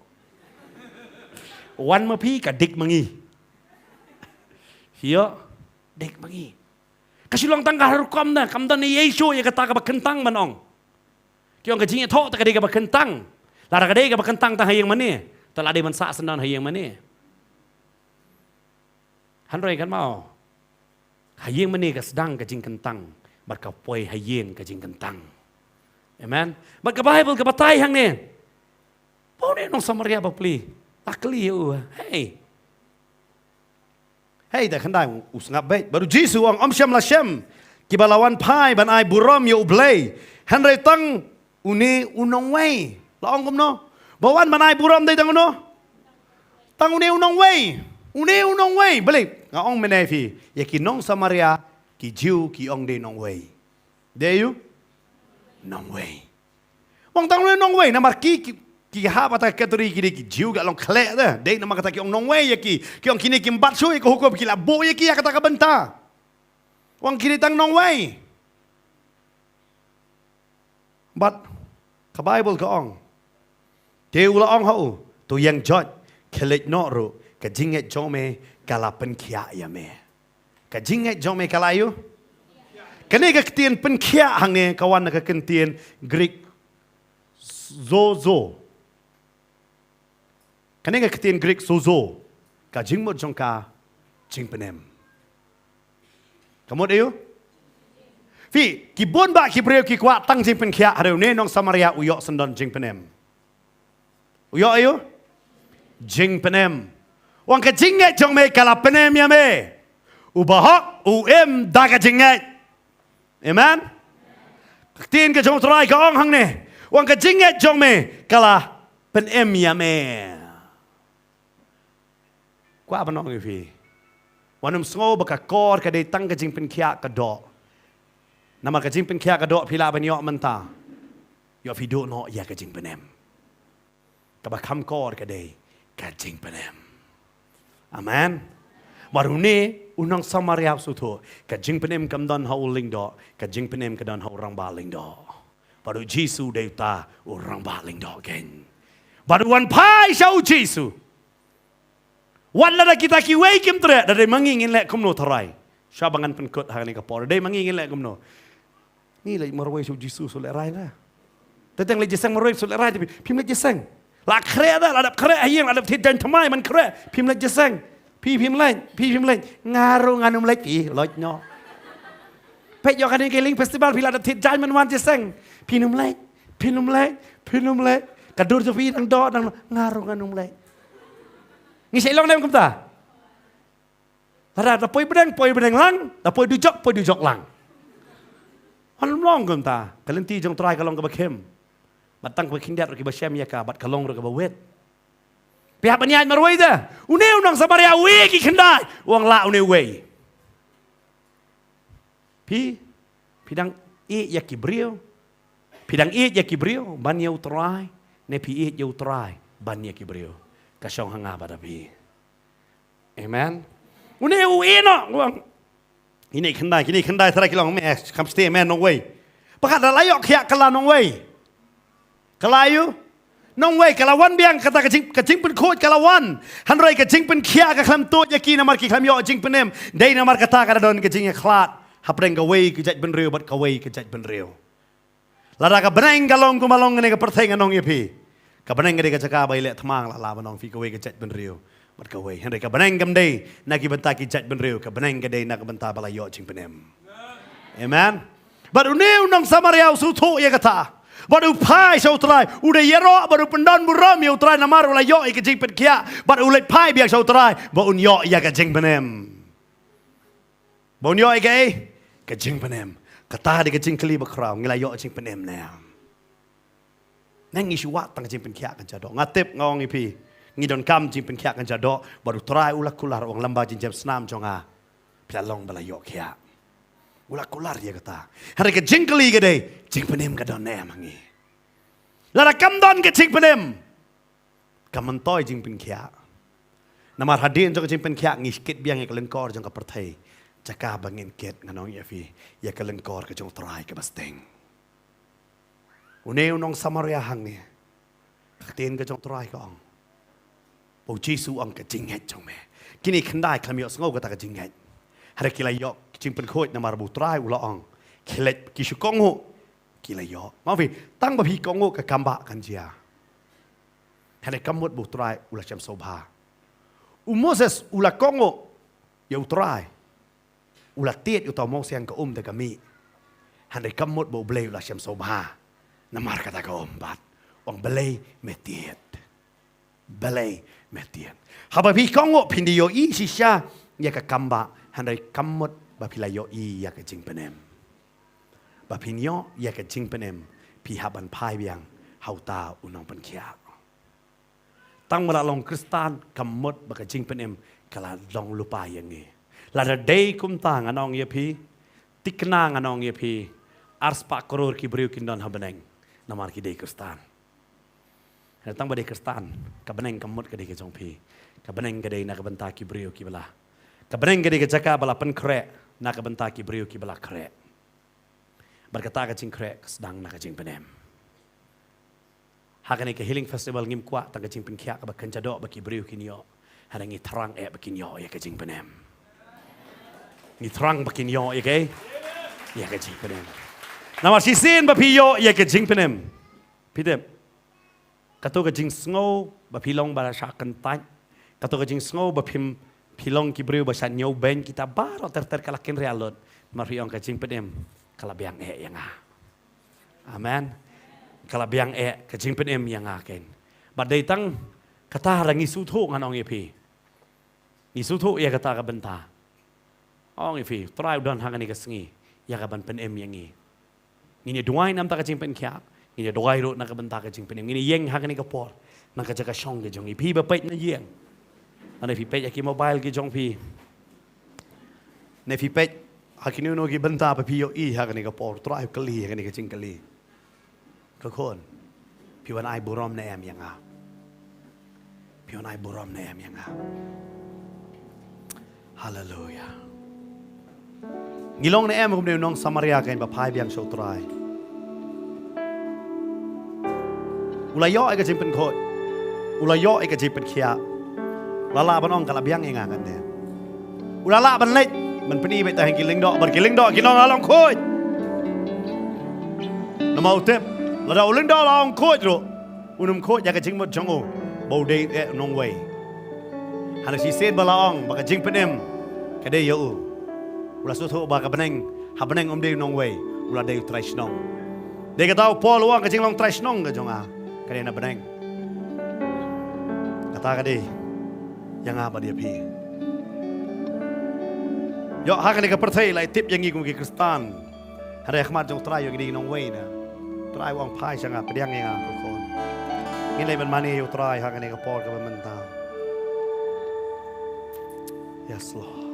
Wan mapi ka dik mangi. Hiyo dik mangi. Kasilong tangga harukom na kamdan ni Yesu ya kata ka bakentang manong. Kiyong kajing ito ta kadai ka bakentang. Lara kadai ka bakentang tang hayeng mani. Tala de man sa senan hayeng mani. Hanroi kan mau. Hayeng mani ka sedang kajing kentang. Barka poi hayeng kajing kentang. Amen. Barka Bible ka batay hang ni. Boleh nong Samaria bapli. Lakli ya. Hey dah kendai usngap baik. Baru Jisu ang Syam la Syam. Kibalawan pai ban ai buram ya ublay. Henry tang une unong way. Laong kumno. Bawan ban ai buram day tang uno. Tang une unong way. Une unong way. Balik. Ngaong menefi. Ya ki nong Samaria ki Jiu ki ong de nong way. Deyu nong way. Wang tang une nong way namar ki ha pata katuri kini ki Jiu ga long khlek dah. Dei nama kata ki ong nong way ya ki ong kini ki mbat sui ko hukum ki la bo ya ki ya kata ka benta. Wang kini tang nong way. But ka Bible ka ong. Teu la ong hau tu yang jot khlek no ru ka jinget jome kala pen kia ya me. Ka jinget jome kala yu. Kani ka ketien pen kia hang ne kawan ka ketien Greek zozo. Kani ka ketien Greek zozo. Ka jingmot jong ka jingpenem. Kamu ayo? Fi kibun ba kibreu ki kwa tang jingpen kia hareu ne nong Samaria uyok sendon jingpenem. Uyok ayo? Jingpenem. Wang ka jinget jong me kala penem ya me. Ubahok daga jinget. Amen. Ketien ka jong trai ka ong hang ne. Wang ka jinget jong me kala penem ya me. Kwa apa nong fi? Wanum sngo baka kor ka de tang ka jing pen kia ka do. Nama ka jing pen kia ka do pila ban yo menta. Yo fi do no ya ka jing penem. Ka ba kam kor ka de ka jing penem. Amen. Baru ni unang Samaria suto ka jing penem kam don hau ling do ka jing penem ka don hau rang ba ling do. Baru Jisu deuta urang ba ling do gen. Baru wan pai shau Jisu. Wan lada kita ki wei kim tre dari mangingin lek kumno tarai. Syabangan penkut hari ni kapor. Dari mangingin lek kumno. Ni lek marwai su Jisu su lek rai lah. Tetang lek jesang marwai su lek rai tapi pim lek jesang. Lak kre dah ladap kre ayang ladap tidan tamai man kre. Pim lek jesang. Pim lain. Ngaru nganum lek pi loj nyo. Pek yo kan keling festival pi ladap tidan man wan jesang. Pinum lek. Kadur tu pi nang do nang ngaru nganum lek. Ngi sei long nem kum ta. Tara da poi bedeng lang, da poi du jok lang. Han long kum ta. Kalenti jong trai kalong ka ba kem. Batang ka kindat ki ba syam ya ka bat kalong ro ka ba wet. Pihak penyanyi marwai dah. Une unang Samaria we ki kendai. Wang la une we. Pidang ya ki brio. Pidang ya ki brio ban ya utrai. Ne pi ya utrai ban ya ki brio. Kasyong hanga pada pi. Amen. Une no wang. Ini kendai tera kilong me kam stay man no way. Pakat da layok kya kala no way. Kalayu no way kalawan biang kata kacing pen khoj kalawan. Hanrai kacing pen kya ka klam to yaki namar ki klam yo jing penem. Dai namar kata ka don kacing ya khlat. Hapreng ka way ki jaj ben reu bat ka way ki jaj ben reu. Lara ka beneng kalong kumalong ne ka pertheng anong yepi. Kabaneng gede kacaka bayi lek temang lah banong fi kawe kecet ben riu mat kawe henry kabaneng gamde nak ibenta ki jet ben riu kabaneng gede nak benta bala yo jing penem. Amen. Baru ne unang Samaria sutu ya kata. Baru pai sau trai udah yero baru pendon buram ya trai namar ula yo ke jing pen kia baru ulai pai biak sau trai ba un yo ya ke jing penem. Ba un yo ke jing penem. Kata di ke jing keli bakrau ngila yo jing penem nam. Nang isu wat tang jing pen kia kan jado ngatip ngawang ipi ngidon kam jing pen kia kan jado baru try ulak kular wang lamba jing jam senam jonga pialong bala yo kia ulak kular dia kata hari ke jing keli gede jing penem kadon ne mangi lara kam don ke jing penem kamantoy jing pen kia namar hadin jong jing pen kia ngiskit biang ek lengkor jong ka perthai caka bangin ket nganong ifi ya ka lengkor ke jong try ke basteng. Une unong Samaria hang ni. Ketien ke jong trai ka ong. Bo Jisu ong ke jinget jong me. Kini kendai kami yok sengau kata ke jinget. Hari kila yok jing pen khoj namar bu trai ula ong. Kilet kisu kongu kila yok. Mafi tang ba pi kongu ke kamba kan jia. Hari kamut bu trai ula jam sobha. Moses ula kongu ya utrai. Ula tiet utau mau siang ke de kami. Hari kamut bu blei ula jam sobha. Namar kata ka ombat. Wang belay metiet. balai metian. Haba pi kongo pindi yo i sisya ya ka kamba handai kamut bapila yo i ya ka jing penem. Bapinyo ya ka jing penem pi haban pai biang hauta unong penkia. Tang mala long Kristan kamut baka jing penem kala long lupa yang ni. Lada day kum tang anong ya pi tikna anong ya pi ars pak koror ki beriu kindon habaneng namar ki day Kristan. Tang badai Kristan kabaneng kamut kadai ke jong pi kabaneng kadai nak benta ki beriu ki bala kabaneng kadai ke jaka bala pen krek nak benta ki beriu ki bala krek berkata ka jing krek sedang nak jing penem hakane ke healing festival ngim kwa tang ka jing pen kya ka bakan jadok baki beriu ki nyo hadangi terang baki nyo ya ka jing penem ni terang baki nyo ya ke ya ka jing penem namar sisin bapi yo ya ka jing penem pidem kato ka jing sngo ba pilong ba sha kan tan kato ka jing sngo ba pilong ki breu ba sha nyau ben kita baro ter kalakin realot mariong ka jing pedem kala biang yang a amen kala biang ka jing pedem yang a ken ba dei tang kata rangi su thu nganong epi ni su thu ya kata ka benta ong epi try don hangani ka sngi ya ka ban pen yang ni duai nam ta ka jing pen kya ini doai ro nak bentak ke jing penem ini yeng hak ni ke por nak jaga song ke jong pi ba pet na yeng ane pi pet ki mobile ke jong pi ne pi pet hak ni no ki bentak pa pi yo i hak ni ke por trai kali hak ni ke jing kali ka kon pi wan ai burom na em yang a pi wan ai burom na em yang a hallelujah ngilong na em kum ne nong Samaria kan ba phai biang so trai ulayo ay ka jing pen khot ulayo ay ka jing pen khia lala ban ong kala biang enga kan de ulala ban lech man peni be ta hang kiling do bar kiling do kinong along khoi na mau tep la da uling do long khoi ro unum khoi ya ka jing mot jong o bo de e nong wei hana si sen bala ong ba ka jing penem ka de yo ula so tho ba ka baneng ha baneng om de nong wei ula de trash nong de ka tau pol wang ka jing long trash nong ka jong a kaya na beneng kata kadi yang apa dia pi yo hakan ka pertai lai tip yang ngi Kristan hare khmat jong trai yo gidi nong wei na trai wang pai sanga pediang yang ko kon ngi lai ban mani yo trai hakan ka por ka menta yes Lord